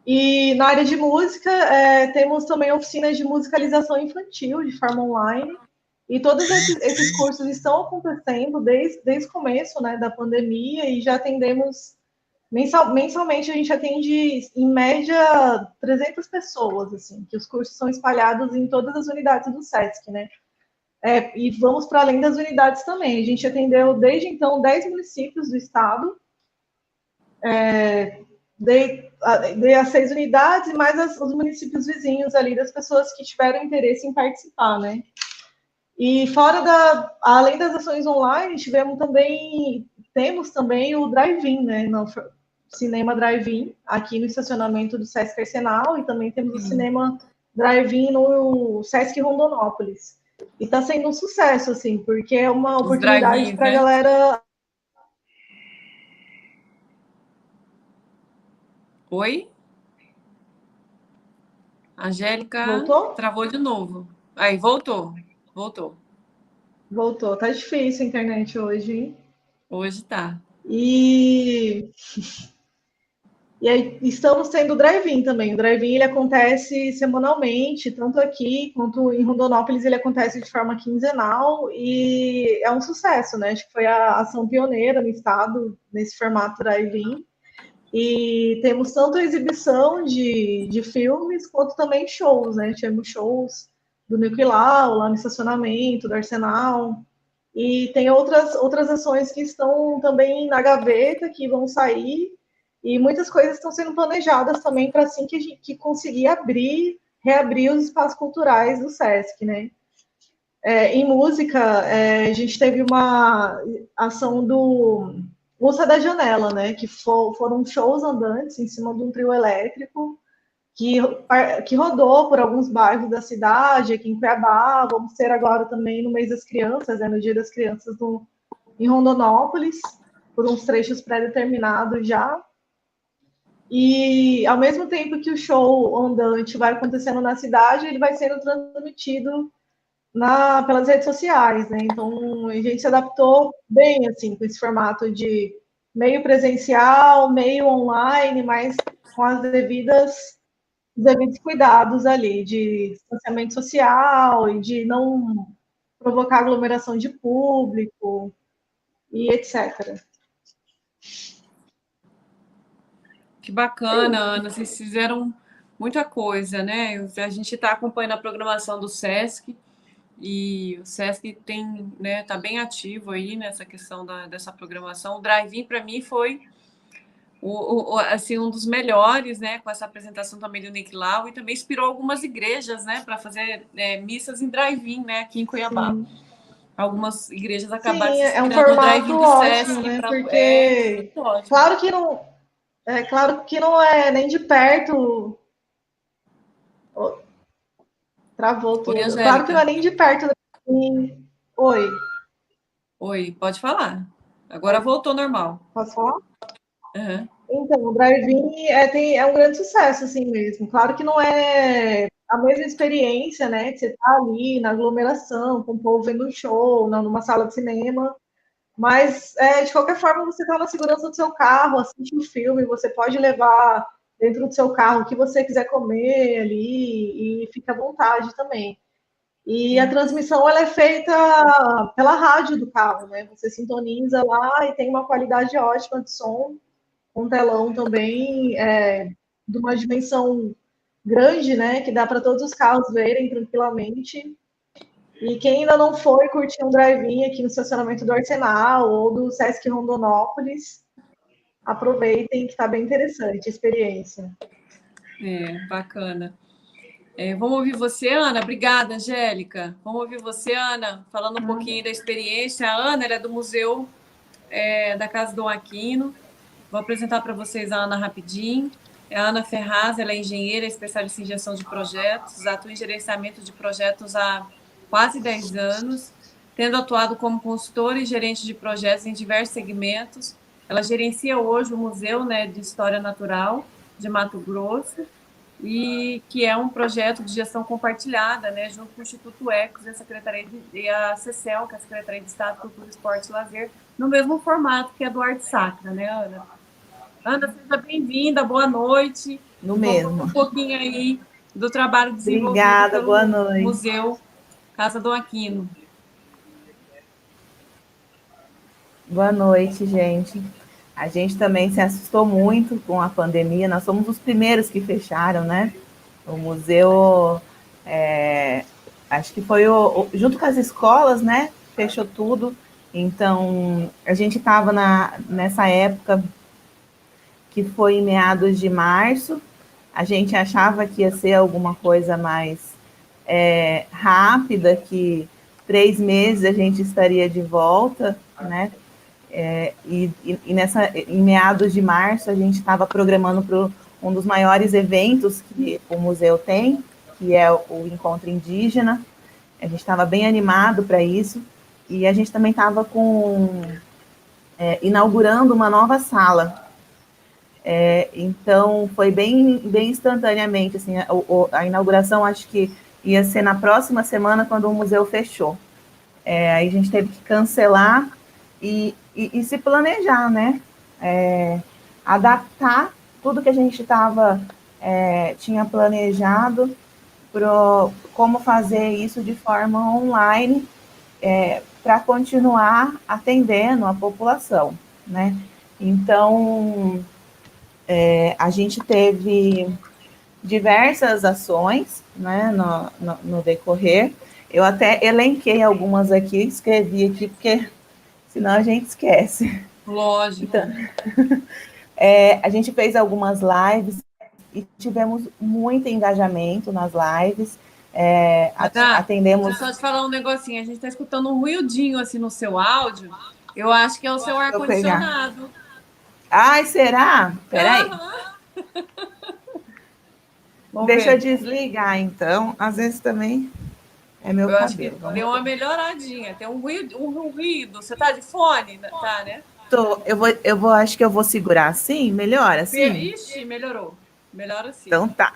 E na área de música, temos também oficinas de musicalização infantil, de forma online, e todos esses cursos estão acontecendo desde o começo, né, da pandemia, e já atendemos, mensalmente a gente atende, em média, 300 pessoas, assim, que os cursos são espalhados em todas as unidades do SESC, né. E vamos para além das unidades também. A gente atendeu, desde então, 10 municípios do estado, dei as 6 unidades, e mais os municípios vizinhos ali, das pessoas que tiveram interesse em participar, né? E além das ações online, temos também o drive-in, né? No cinema drive-in, aqui no estacionamento do Sesc Arsenal, e também temos o cinema drive-in no Sesc Rondonópolis. E está sendo um sucesso, assim, porque é uma oportunidade para a galera. Oi? Angélica Voltou? travou de novo. Aí, voltou. Voltou. Tá difícil a internet hoje, hein? Hoje tá. E aí estamos tendo o drive-in também. O drive-in ele acontece semanalmente, tanto aqui quanto em Rondonópolis ele acontece de forma quinzenal, e é um sucesso, né? Acho que foi a ação pioneira no estado nesse formato drive-in. E temos tanto a exibição de filmes, quanto também shows, né? Tivemos shows do Niquilau, lá no estacionamento, do Arsenal. E tem outras ações que estão também na gaveta, que vão sair. E muitas coisas estão sendo planejadas também para assim que a gente conseguir reabrir os espaços culturais do SESC, né? Em música, a gente teve uma ação do Moça da Janela, né? Que foram shows andantes em cima de um trio elétrico que rodou por alguns bairros da cidade, aqui em Cuiabá. Vamos ter agora também no mês das crianças, no Dia das Crianças em Rondonópolis, por uns trechos pré-determinados já. E ao mesmo tempo que o show andante vai acontecendo na cidade, ele vai sendo transmitido pelas redes sociais, né? Então a gente se adaptou bem assim com esse formato de meio presencial, meio online, mas com os devidos cuidados ali de distanciamento social e de não provocar aglomeração de público e etc. Que bacana, Ana. Vocês fizeram muita coisa, né? A gente está acompanhando a programação do SESC, e o SESC tem, né, tá bem ativo aí nessa questão dessa programação. O drive-in, para mim, foi assim, um dos melhores, né, com essa apresentação também do Niquilau, e também inspirou algumas igrejas, né, para fazer missas em drive-in, né, aqui em Cuiabá. Sim. Algumas igrejas acabaram se inspirando um formato no drive-in do ótimo, SESC, né? Porque claro que não é nem de perto. Travou tudo. Oi, claro que não é nem de perto. Oi. Oi, pode falar. Agora voltou normal. Posso falar? Uhum. Então, o drive-in é um grande sucesso, assim mesmo. Claro que não é a mesma experiência, né? Que você tá ali na aglomeração, com o povo vendo um show, numa sala de cinema. Mas, de qualquer forma, você está na segurança do seu carro, assiste um filme, você pode levar dentro do seu carro o que você quiser comer ali e fica à vontade também. E a transmissão ela é feita pela rádio do carro, né? Você sintoniza lá e tem uma qualidade ótima de som, um telão também de uma dimensão grande, né? Que dá para todos os carros verem tranquilamente. E quem ainda não foi curtir um drive-in aqui no estacionamento do Arsenal ou do Sesc Rondonópolis, aproveitem que está bem interessante a experiência. Bacana. Vamos ouvir você, Ana? Obrigada, Angélica. Vamos ouvir você, Ana, falando um pouquinho da experiência. A Ana era do Museu da Casa Dom Aquino. Vou apresentar para vocês a Ana rapidinho. É a Ana Ferraz, ela é engenheira, especialista em gestão de projetos, atua em gerenciamento de projetos há quase 10 anos, tendo atuado como consultora e gerente de projetos em diversos segmentos. Ela gerencia hoje o Museu, né, de História Natural de Mato Grosso, e que é um projeto de gestão compartilhada, né, junto com o Instituto Ecos e a CECEL, que é a Secretaria de Estado de Cultura, Esporte e Lazer, no mesmo formato que a do Arte Sacra, né, Ana? Ana, seja bem-vinda, boa noite. No mesmo. Um pouquinho aí do trabalho desenvolvido Obrigada, pelo boa noite. Museu Casa Dom Aquino. Boa noite, gente. A gente também se assustou muito com a pandemia, nós somos os primeiros que fecharam, né? O museu, acho que foi junto com as escolas, né? Fechou tudo. Então, a gente estava nessa época que foi em meados de março, a gente achava que ia ser alguma coisa mais rápida, que 3 meses a gente estaria de volta, né? Em meados de março, a gente estava programando para um dos maiores eventos que o museu tem, que é o Encontro Indígena. A gente estava bem animado para isso, e a gente também estava inaugurando uma nova sala. Então, foi bem instantaneamente, assim, a inauguração acho que ia ser na próxima semana, quando o museu fechou. Aí a gente teve que cancelar e se planejar, né? Adaptar tudo que a gente tinha planejado para como fazer isso de forma online, para continuar atendendo a população, né? Então, a gente teve diversas ações, né, no decorrer. Eu até elenquei algumas aqui, escrevi aqui, porque senão a gente esquece. Lógico. Então, a gente fez algumas lives e tivemos muito engajamento nas lives. Atendemos... Deixa eu só te falar um negocinho, a gente está escutando um ruidinho assim no seu áudio, eu acho que é o seu ar-condicionado. Ai, será? Peraí. Deixa eu desligar, então. Às vezes também é meu cabelo. Acho que deu uma melhoradinha. Tem um ruído. Você tá de fone? Tá, né? Tô. Acho que eu vou segurar assim. Melhora assim? Ixi, melhorou. Melhora assim. Então tá.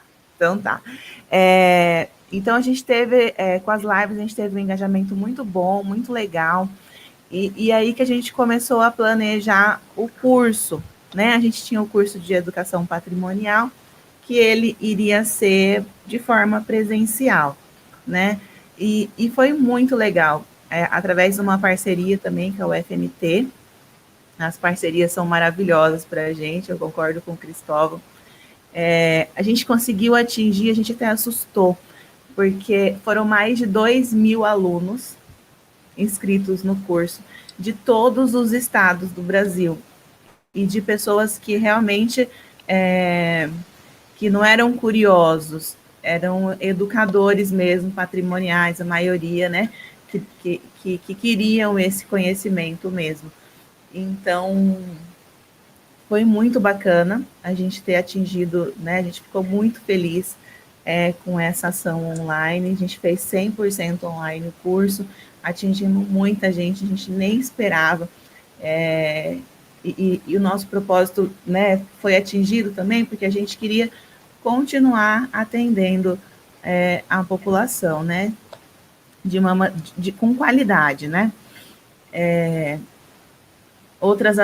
Então a gente teve, com as lives, a gente teve um engajamento muito bom, muito legal. E aí que a gente começou a planejar o curso, né? A gente tinha o curso de educação patrimonial, que ele iria ser de forma presencial, né? E foi muito legal, através de uma parceria também, que é o FMT. As parcerias são maravilhosas para a gente, eu concordo com o Cristóvão. A gente conseguiu atingir, a gente até assustou, porque foram mais de 2.000 alunos inscritos no curso, de todos os estados do Brasil, e de pessoas que realmente que não eram curiosos, eram educadores mesmo, patrimoniais, a maioria, né, que queriam esse conhecimento mesmo. Então, foi muito bacana a gente ter atingido, né, a gente ficou muito feliz com essa ação online, a gente fez 100% online o curso, atingimos muita gente, a gente nem esperava, e o nosso propósito, né, foi atingido também, porque a gente queria continuar atendendo a população, né, com qualidade, né.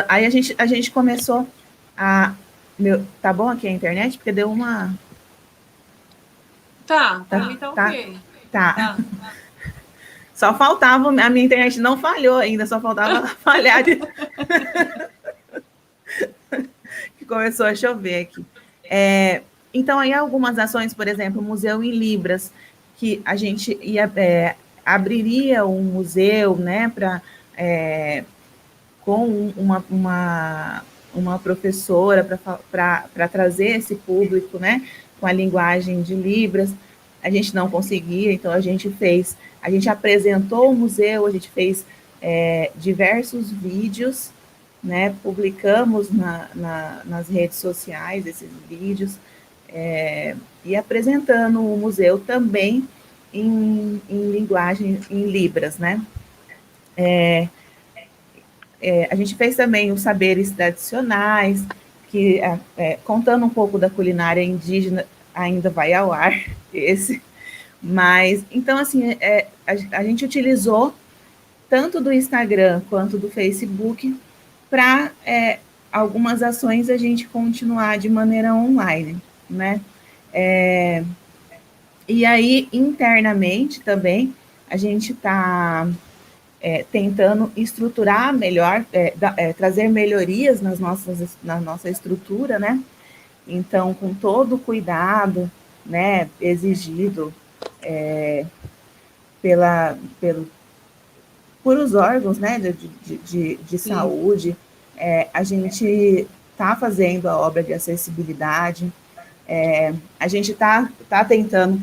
Aí a gente começou tá bom aqui a internet? Porque deu uma... Pra mim tá ok. Tá. Só faltava, a minha internet não falhou ainda, só faltava falhar que começou a chover aqui. Então, aí algumas ações, por exemplo, o Museu em Libras, que a gente abriria um museu, né, com uma professora para trazer esse público, né, com a linguagem de Libras. A gente não conseguia, então a gente apresentou o museu, a gente fez diversos vídeos, né? Publicamos nas redes sociais esses vídeos, e apresentando o museu também em linguagem, em Libras, né? A gente fez também os saberes tradicionais, que contando um pouco da culinária indígena, ainda vai ao ar esse, mas, então, assim, a gente utilizou tanto do Instagram quanto do Facebook para algumas ações a gente continuar de maneira online, né? E aí, internamente também, a gente está tentando estruturar melhor, trazer melhorias na nossa estrutura, né? Então, com todo o cuidado, né, exigido por os órgãos, né, de saúde, a gente está fazendo a obra de acessibilidade, a gente está tentando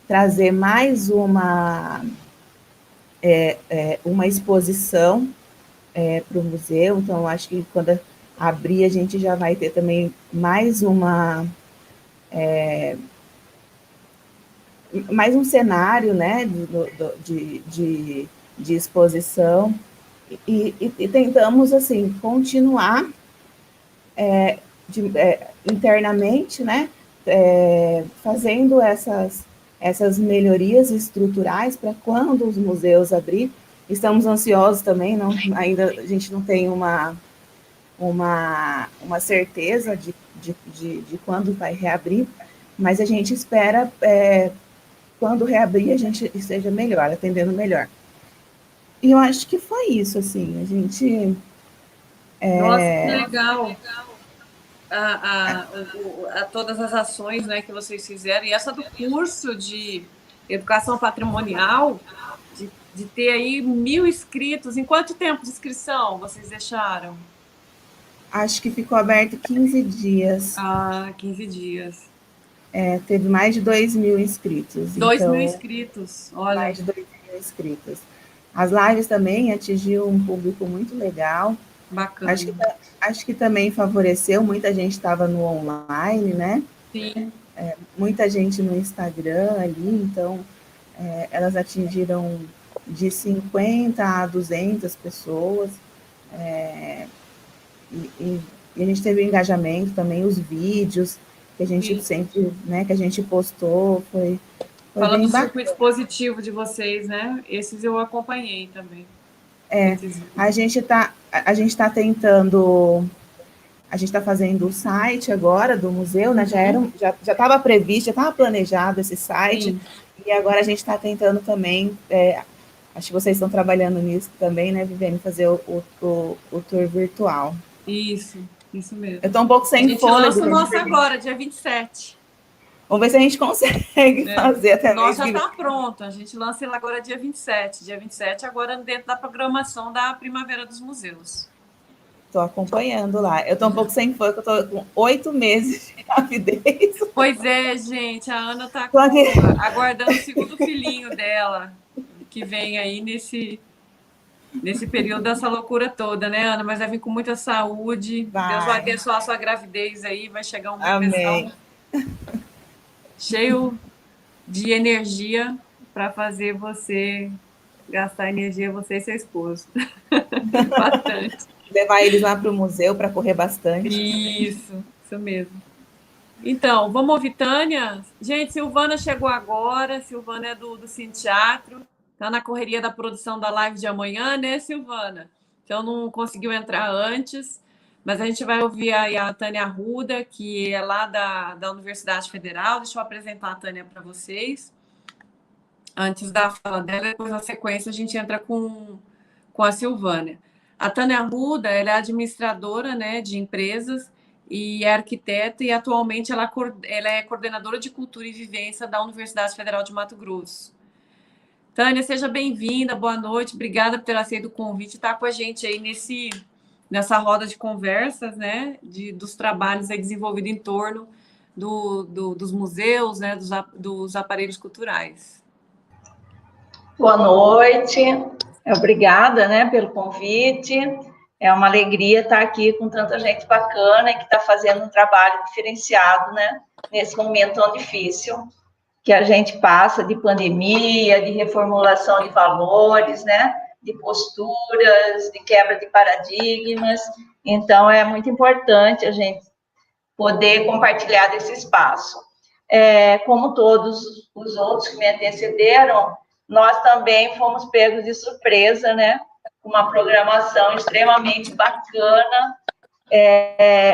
trazer mais uma exposição para o museu, então acho que quando abrir a gente já vai ter também mais um cenário, né, de exposição, e tentamos, assim, continuar internamente, né, fazendo essas melhorias estruturais para quando os museus abrir. Estamos ansiosos também, ainda a gente não tem uma certeza de quando vai reabrir, mas a gente espera, quando reabrir, a gente esteja melhor, atendendo melhor. E eu acho que foi isso, assim, a gente... Nossa, que legal! A todas as ações, né, que vocês fizeram, e essa do curso de educação patrimonial, de ter aí 1.000 inscritos. Em quanto tempo de inscrição vocês deixaram? Acho que ficou aberto 15 dias. 15 dias. Teve mais de 2.000 inscritos. 2.000 inscritos, olha. Mais de 2.000 inscritos. As lives também atingiu um público muito legal. Bacana. Acho que também favoreceu, muita gente estava no online, né? Sim. Muita gente no Instagram ali, então elas atingiram de 50 a 200 pessoas, e a gente teve engajamento também, os vídeos que a gente sempre, né, que a gente postou, foi Falando bem do bacana. circuito positivo de vocês, né? Esses eu acompanhei também. A gente está tentando, a gente está fazendo o site agora do museu, né? Já estava previsto, já estava planejado esse site. Sim. E agora a gente está tentando também, acho que vocês estão trabalhando nisso também, né, Viviane, fazer o tour virtual. Isso mesmo. Eu estou um pouco sem fôlego. A gente lança o nosso agora, dia 27. Vamos ver se a gente consegue fazer até mês. Já está pronto, a gente lança ele agora dia 27. Dia 27, agora dentro da programação da Primavera dos Museus. Estou acompanhando lá. Eu estou um pouco sem fôlego, eu estou com 8 meses de gravidez. Pois é, gente, a Ana está aguardando o segundo filhinho dela, que vem aí nesse período dessa loucura toda, né, Ana? Mas vai vir com muita saúde. Deus vai abençoar a sua gravidez aí, vai chegar um bebezão cheio de energia para fazer você gastar energia, você e seu esposo. Bastante. Levar eles lá para o museu para correr bastante. Isso mesmo. Então, vamos ouvir Tânia? Gente, Silvana chegou agora, Silvana é do Cine Teatro, está na correria da produção da live de amanhã, né, Silvana? Então, não conseguiu entrar antes, mas a gente vai ouvir aí a Tânia Arruda, que é lá da Universidade Federal. Deixa eu apresentar a Tânia para vocês. Antes da fala dela, depois na sequência a gente entra com a Silvana. A Tânia Arruda, ela é administradora, né, de empresas e é arquiteta, e atualmente ela é coordenadora de Cultura e Vivência da Universidade Federal de Mato Grosso. Tânia, seja bem-vinda, boa noite, obrigada por ter aceito o convite e estar com a gente aí nessa roda de conversas, né, dos trabalhos aí desenvolvidos em torno dos museus, né, dos aparelhos culturais. Boa noite, obrigada, né, pelo convite. É uma alegria estar aqui com tanta gente bacana e que está fazendo um trabalho diferenciado, né? Nesse momento tão difícil que a gente passa de pandemia, de reformulação de valores, né? De posturas, de quebra de paradigmas. Então, é muito importante a gente poder compartilhar desse espaço. Como todos os outros que me antecederam, nós também fomos pegos de surpresa, né? Uma programação extremamente bacana,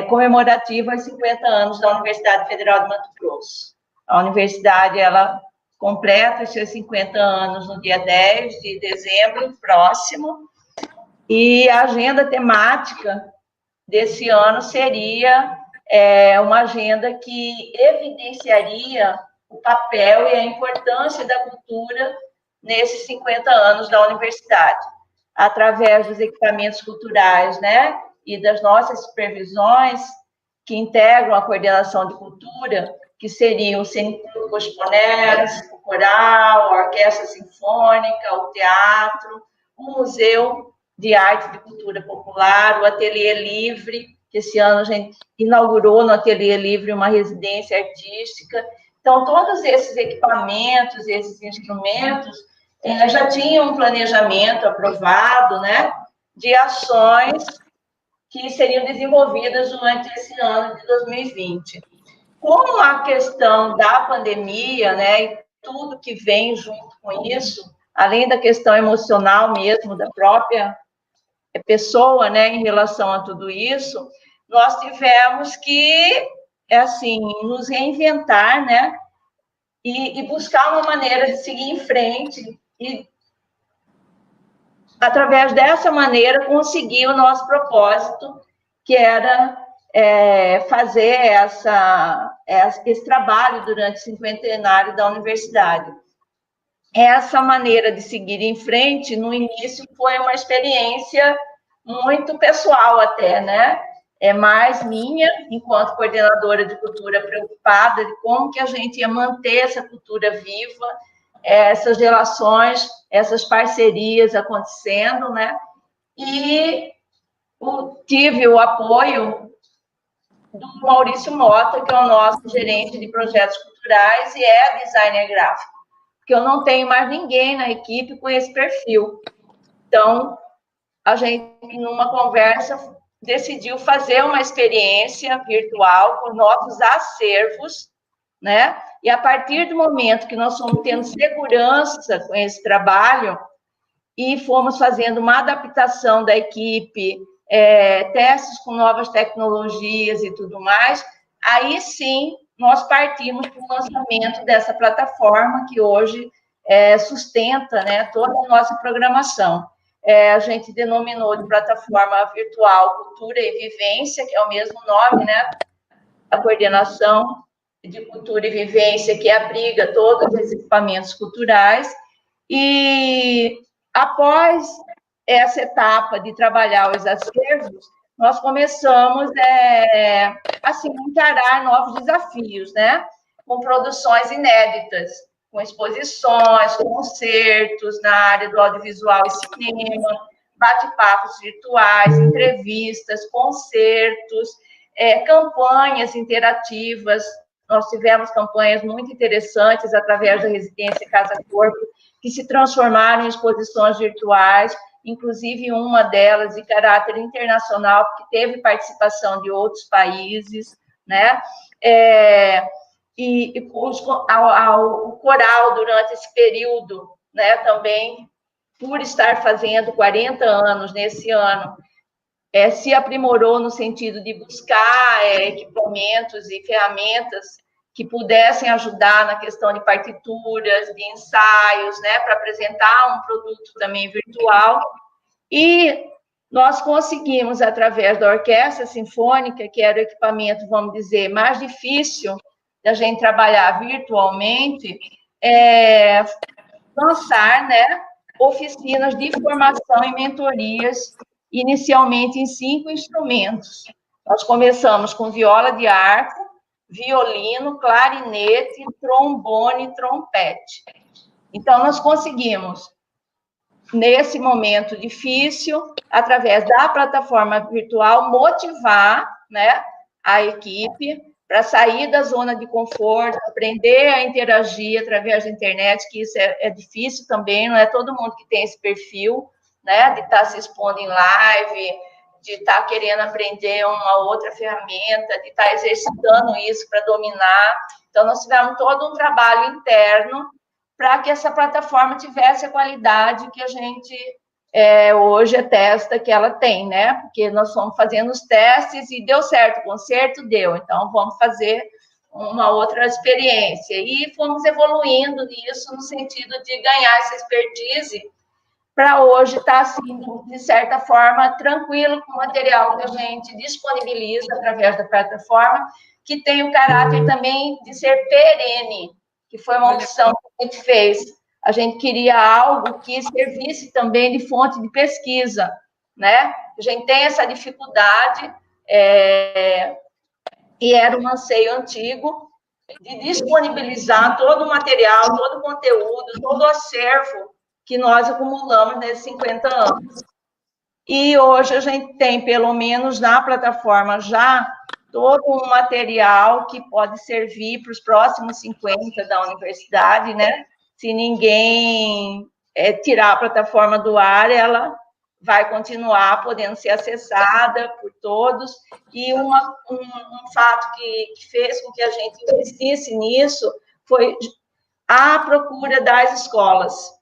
comemorativa aos 50 anos da Universidade Federal de Mato Grosso. A universidade, ela completa os seus 50 anos no dia 10 de dezembro próximo, e a agenda temática desse ano seria uma agenda que evidenciaria o papel e a importância da cultura nesses 50 anos da universidade, através dos equipamentos culturais, né, e das nossas supervisões, que integram a coordenação de cultura, que seriam o Centro Gospelers, o coral, a orquestra sinfônica, o teatro, o Museu de Arte e Cultura Popular, o Ateliê Livre, que esse ano a gente inaugurou no Ateliê Livre uma residência artística. Então, todos esses equipamentos, esses instrumentos, já tinham um planejamento aprovado, né, de ações que seriam desenvolvidas durante esse ano de 2020. Com a questão da pandemia, né, e tudo que vem junto com isso, além da questão emocional mesmo, da própria pessoa, né, em relação a tudo isso, nós tivemos que, assim, nos reinventar, né, e buscar uma maneira de seguir em frente e, através dessa maneira, conseguir o nosso propósito, que era fazer esse trabalho durante o cinquentenário da universidade. Essa maneira de seguir em frente, no início, foi uma experiência muito pessoal até, né? Mais minha, enquanto coordenadora de cultura, preocupada de como que a gente ia manter essa cultura viva, essas relações, essas parcerias acontecendo, né? E tive o apoio do Maurício Mota, que é o nosso gerente de projetos culturais e é designer gráfico, porque eu não tenho mais ninguém na equipe com esse perfil. Então, a gente, numa conversa, decidiu fazer uma experiência virtual com nossos acervos, né? E a partir do momento que nós fomos tendo segurança com esse trabalho e fomos fazendo uma adaptação da equipe, testes com novas tecnologias e tudo mais, aí sim nós partimos para o lançamento dessa plataforma que hoje sustenta, né, toda a nossa programação. A gente denominou de plataforma virtual Cultura e Vivência, que é o mesmo nome, né, a coordenação de cultura e vivência que abriga todos os equipamentos culturais. E após essa etapa de trabalhar os acervos, nós começamos assim, encarar novos desafios, né? Com produções inéditas, com exposições, concertos na área do audiovisual e cinema, bate-papos virtuais, entrevistas, concertos, campanhas interativas. Nós tivemos campanhas muito interessantes através da residência Casa Corpo, que se transformaram em exposições virtuais, inclusive uma delas de caráter internacional, porque teve participação de outros países, né? O coral, durante esse período, né, também, por estar fazendo 40 anos nesse ano, se aprimorou no sentido de buscar equipamentos e ferramentas que pudessem ajudar na questão de partituras, de ensaios, né, para apresentar um produto também virtual. E nós conseguimos, através da orquestra sinfônica, que era o equipamento, vamos dizer, mais difícil da gente trabalhar virtualmente, lançar, né, oficinas de formação e mentorias, inicialmente em 5 instrumentos. Nós começamos com viola de arco, violino, clarinete, trombone e trompete. Então, nós conseguimos, nesse momento difícil, através da plataforma virtual, motivar, né, a equipe para sair da zona de conforto, aprender a interagir através da internet, que isso é difícil também, não é todo mundo que tem esse perfil, né, de estar se expondo em live, de estar querendo aprender uma outra ferramenta, de estar exercitando isso para dominar. Então, nós tivemos todo um trabalho interno para que essa plataforma tivesse a qualidade que a gente hoje atesta que ela tem, né? Porque nós fomos fazendo os testes e deu certo, o concerto deu, então vamos fazer uma outra experiência. E fomos evoluindo nisso no sentido de ganhar essa expertise para hoje estar, assim, de certa forma, tranquilo com o material que a gente disponibiliza através da plataforma, que tem o caráter também de ser perene, que foi uma opção que a gente fez. A gente queria algo que servisse também de fonte de pesquisa, né? A gente tem essa dificuldade, e era um anseio antigo de disponibilizar todo o material, todo o conteúdo, todo o acervo que nós acumulamos nesses 50 anos. E hoje a gente tem, pelo menos na plataforma, já todo um material que pode servir para os próximos 50 da universidade, né? Se ninguém tirar a plataforma do ar, ela vai continuar podendo ser acessada por todos. E um fato que fez com que a gente investisse nisso foi a procura das escolas,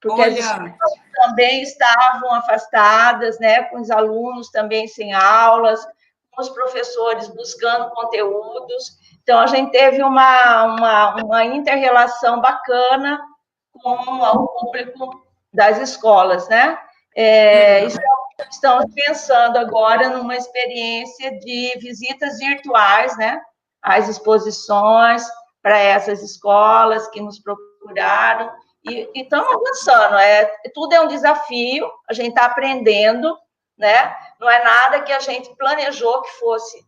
porque as escolas também estavam afastadas, né, com os alunos também sem aulas, com os professores buscando conteúdos. Então, a gente teve uma inter-relação bacana com o público das escolas, né? Estamos pensando agora numa experiência de visitas virtuais, né, às exposições para essas escolas que nos procuraram, e estamos avançando. Tudo é um desafio, a gente está aprendendo, né? Não é nada que a gente planejou que fosse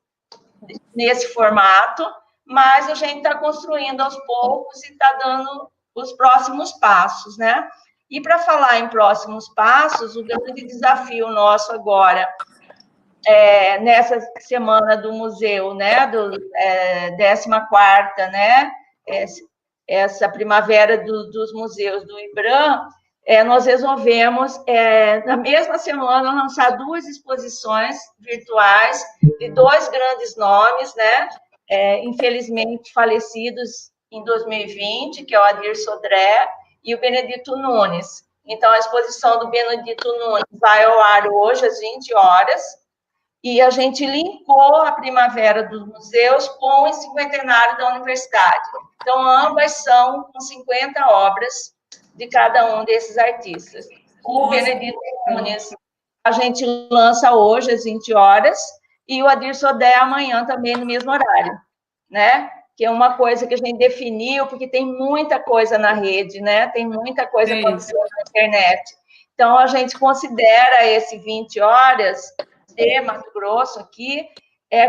nesse formato, mas a gente está construindo aos poucos e está dando os próximos passos, né? E para falar em próximos passos, o grande desafio nosso agora, nessa semana do museu, né, do 14ª, né, essa primavera dos museus do IBRAM, nós resolvemos, na mesma semana, lançar 2 exposições virtuais de 2 grandes nomes, né, infelizmente falecidos em 2020, que é o Adir Sodré e o Benedito Nunes. Então, a exposição do Benedito Nunes vai ao ar hoje, às 20 horas, e a gente linkou a Primavera dos Museus com o 50º da Universidade. Então, ambas são com 50 obras de cada um desses artistas. O Benedito Nunes a gente lança hoje, às 20 horas, e o Adir Sodré amanhã também, no mesmo horário, né? Que é uma coisa que a gente definiu, porque tem muita coisa na rede, né? Tem muita coisa acontecendo na internet. Então, a gente considera esse 20 horas de Mato Grosso aqui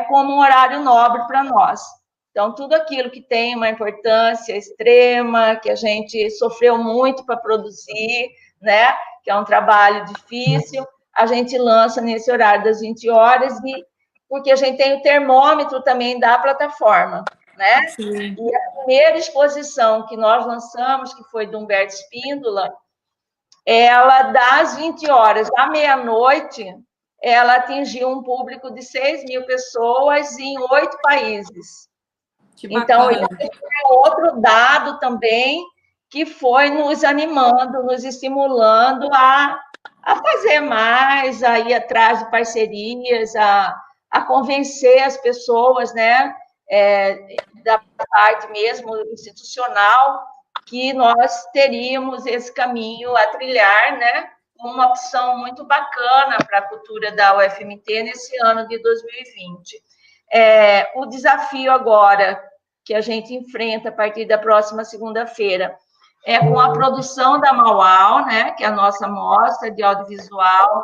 como um horário nobre para nós. Então, tudo aquilo que tem uma importância extrema, que a gente sofreu muito para produzir, né? Que é um trabalho difícil, a gente lança nesse horário das 20 horas, porque a gente tem o termômetro também da plataforma, né? Sim. E a primeira exposição que nós lançamos, que foi do Humberto Espíndola, ela, das 20 horas à meia-noite, ela atingiu um público de 6.000 pessoas em 8 países. Então, esse é outro dado também que foi nos animando, nos estimulando a fazer mais, a ir atrás de parcerias, a convencer as pessoas, né, da parte mesmo institucional, que nós teríamos esse caminho a trilhar, né, uma opção muito bacana para a cultura da UFMT nesse ano de 2020. O desafio agora que a gente enfrenta a partir da próxima segunda-feira com a produção da Mauau, né, que é a nossa mostra de audiovisual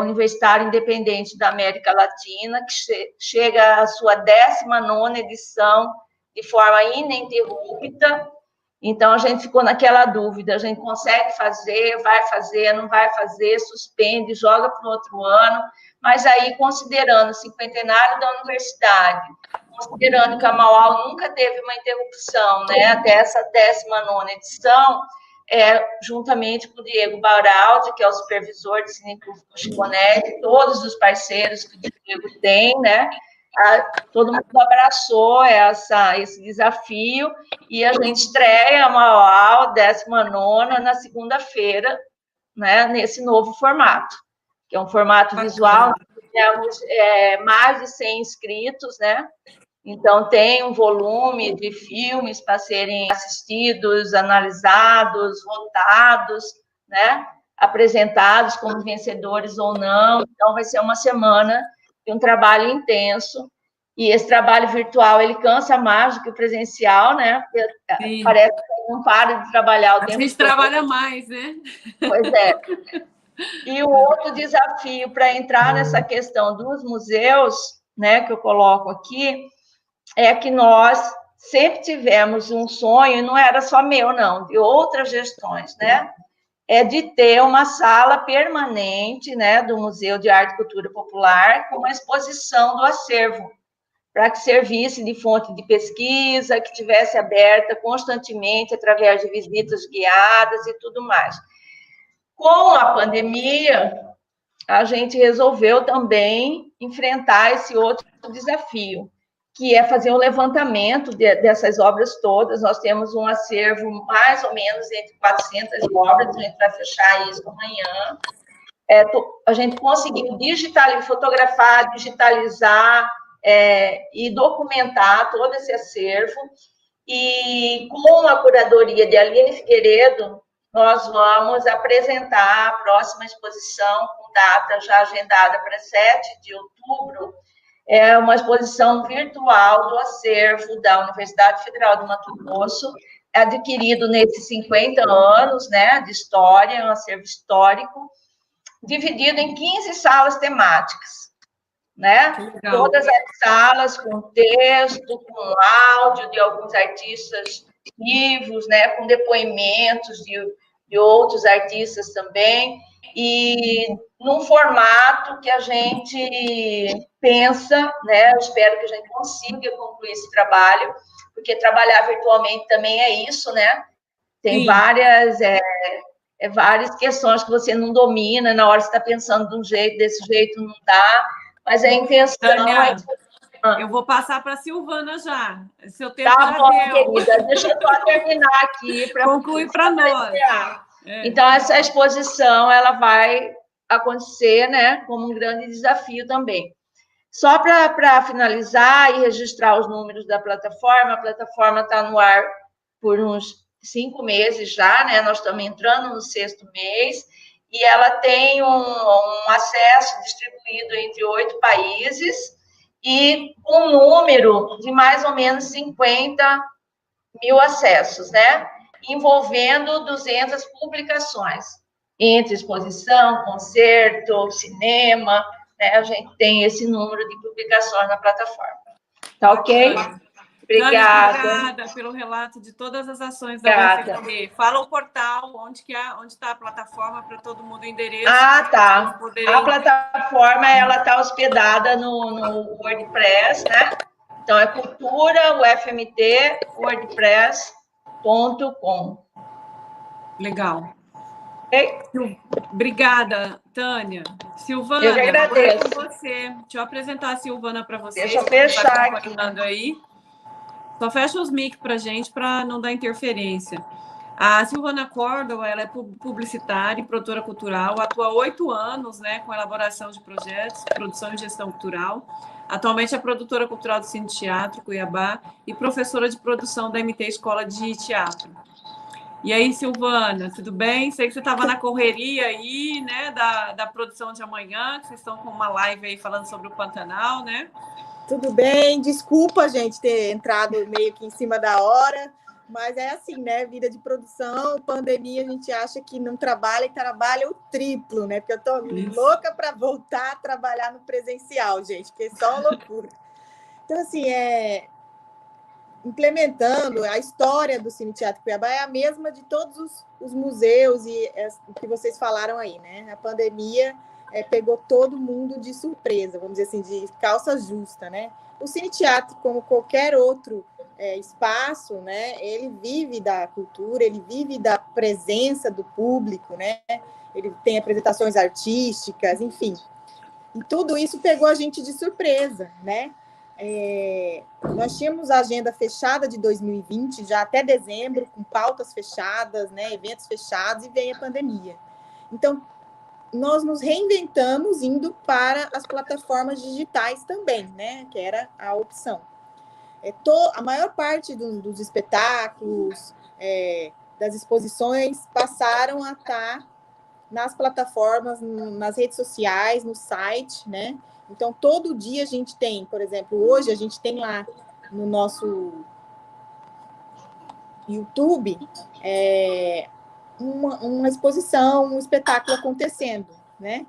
universitário independente da América Latina, que chega à sua 19ª edição de forma ininterrupta, Então, a gente ficou naquela dúvida, a gente consegue fazer, vai fazer, não vai fazer, suspende, joga para o outro ano, mas aí, considerando o cinquentenário da universidade, considerando que a Mauá nunca teve uma interrupção, né, até essa 19ª edição, juntamente com o Diego Baraldi, que é o supervisor de Cineclube Chiconetti, todos os parceiros que o Diego tem, né, todo mundo abraçou esse desafio, e a gente estreia a Mauá, 19ª, na segunda-feira, né, nesse novo formato, que é um formato visual, temos mais de 100 inscritos, né? Então, tem um volume de filmes para serem assistidos, analisados, votados, né? Apresentados como vencedores ou não. Então, vai ser uma semana de um trabalho intenso. E esse trabalho virtual, ele cansa mais do que o presencial, né? Sim. Parece que não para de trabalhar o tempo todo. A gente trabalha mais, né? Pois é. E o outro desafio para entrar nessa questão dos museus, né, que eu coloco aqui, é que nós sempre tivemos um sonho, e não era só meu, não, de outras gestões, né, de ter uma sala permanente, né, do Museu de Arte e Cultura Popular, com uma exposição do acervo, para que servisse de fonte de pesquisa, que tivesse aberta constantemente através de visitas guiadas e tudo mais. Com a pandemia, a gente resolveu também enfrentar esse outro desafio, que é fazer um levantamento dessas obras todas. Nós temos um acervo mais ou menos entre 400 obras, a gente vai fechar isso amanhã. A gente conseguiu fotografar, digitalizar e documentar todo esse acervo, e com a curadoria de Aline Figueiredo, nós vamos apresentar a próxima exposição, com data já agendada para 7 de outubro, uma exposição virtual do acervo da Universidade Federal do Mato Grosso, adquirido nesses 50 anos, né, de história, um acervo histórico, dividido em 15 salas temáticas, né? Todas as salas com texto, com áudio de alguns artistas vivos, né, com depoimentos de outros artistas também, e num formato que a gente pensa, né, eu espero que a gente consiga concluir esse trabalho, porque trabalhar virtualmente também é isso, né? Tem várias questões que você não domina, na hora você está pensando de um jeito, desse jeito não dá, mas a intenção Tânia, eu vou passar para a Silvana já. Seu tempo tá bom, deu. querida. Deixa eu só terminar aqui. Conclui para nós. Então, essa exposição ela vai acontecer, né, como um grande desafio também. Só para finalizar e registrar os números da plataforma, a plataforma está no ar por uns 5 meses já, né? Nós estamos entrando no 6º mês, e ela tem um acesso distribuído entre 8 países, e um número de mais ou menos 50 mil acessos, né? Envolvendo 200 publicações, entre exposição, concerto, cinema, né? A gente tem esse número de publicações na plataforma. Tá ok? Obrigada. Obrigada pelo relato de todas as ações da UFMT. Fala o portal, onde está a plataforma, para todo mundo o endereço. Tá. A plataforma está hospedada no WordPress, né? Então, é cultura, UFMT, wordpress.com. Legal. Okay? Obrigada, Tânia. Silvana, eu que agradeço. Com você. Deixa eu apresentar a Silvana para você. Deixa eu fechar aqui. Aí. Só fecha os mic para a gente, para não dar interferência. A Silvana Córdova, ela é publicitária e produtora cultural, atua há 8 anos, né, com elaboração de projetos, produção e gestão cultural. Atualmente é produtora cultural do Cine Teatro Cuiabá e professora de produção da MT Escola de Teatro. E aí, Silvana, tudo bem? Sei que você estava na correria aí, né, da produção de amanhã, que vocês estão com uma live aí falando sobre o Pantanal, né? Tudo bem, desculpa, gente, ter entrado meio que em cima da hora, mas é assim, né? Vida de produção, pandemia, a gente acha que não trabalha e trabalha o triplo, né? Porque eu tô louca para voltar a trabalhar no presencial, gente, que é só uma loucura. Então, assim, implementando a história do Cine Teatro Cuiabá é a mesma de todos os museus e o que vocês falaram aí, né? A pandemia pegou todo mundo de surpresa, vamos dizer assim, de calça justa, né? O Cine Teatro, como qualquer outro espaço, né? Ele vive da cultura, ele vive da presença do público, né? Ele tem apresentações artísticas, enfim. E tudo isso pegou a gente de surpresa, né? Nós tínhamos a agenda fechada de 2020, já até dezembro, com pautas fechadas, né? Eventos fechados, e veio a pandemia. Então, nós nos reinventamos indo para as plataformas digitais também, né? Que era a opção. A maior parte dos espetáculos, das exposições, passaram a estar nas plataformas, nas redes sociais, no site, né? Então, todo dia a gente tem, por exemplo, hoje a gente tem lá no nosso YouTube uma exposição, um espetáculo acontecendo, né?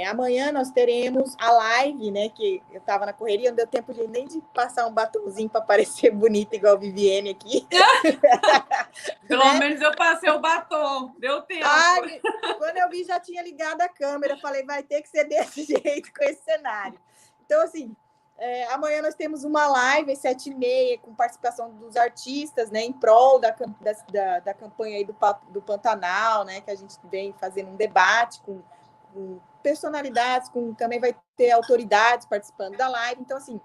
Amanhã nós teremos a live, né? Que eu estava na correria, não deu tempo nem de passar um batomzinho para parecer bonita, igual a Viviane aqui. Pelo menos eu passei o batom, deu tempo. Quando eu vi, já tinha ligado a câmera, falei, vai ter que ser desse jeito com esse cenário. Então, assim, amanhã nós temos uma live às 7h30, com participação dos artistas, né? Em prol da campanha aí do Pantanal, né? Que a gente vem fazendo um debate com personalidades, também vai ter autoridades participando da live. Então, assim,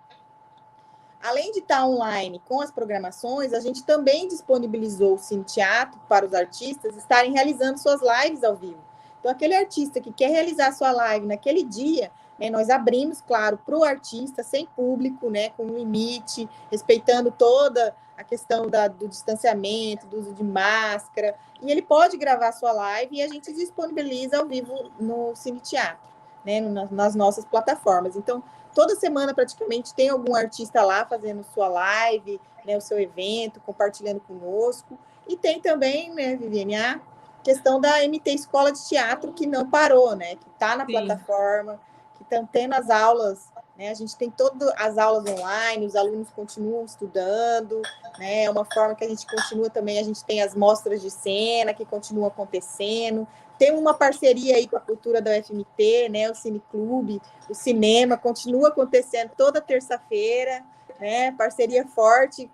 além de estar online com as programações, a gente também disponibilizou o Cine Teatro para os artistas estarem realizando suas lives ao vivo. Então, aquele artista que quer realizar sua live naquele dia, né, nós abrimos, claro, para o artista, sem público, né, com um limite, respeitando toda a questão do distanciamento, do uso de máscara, e ele pode gravar sua live e a gente disponibiliza ao vivo no Cine Teatro, né, nas nossas plataformas. Então, toda semana, praticamente, tem algum artista lá fazendo sua live, né, o seu evento, compartilhando conosco. E tem também, né, Viviane, a questão da MT Escola de Teatro, que não parou, né, que está na plataforma, que estão tendo as aulas, né, a gente tem todas as aulas online, os alunos continuam estudando, né, é uma forma que a gente continua também, a gente tem as mostras de cena que continuam acontecendo. Tem uma parceria aí com a cultura da UFMT, né? O Cine Clube, o cinema continua acontecendo toda terça-feira, né? Parceria forte,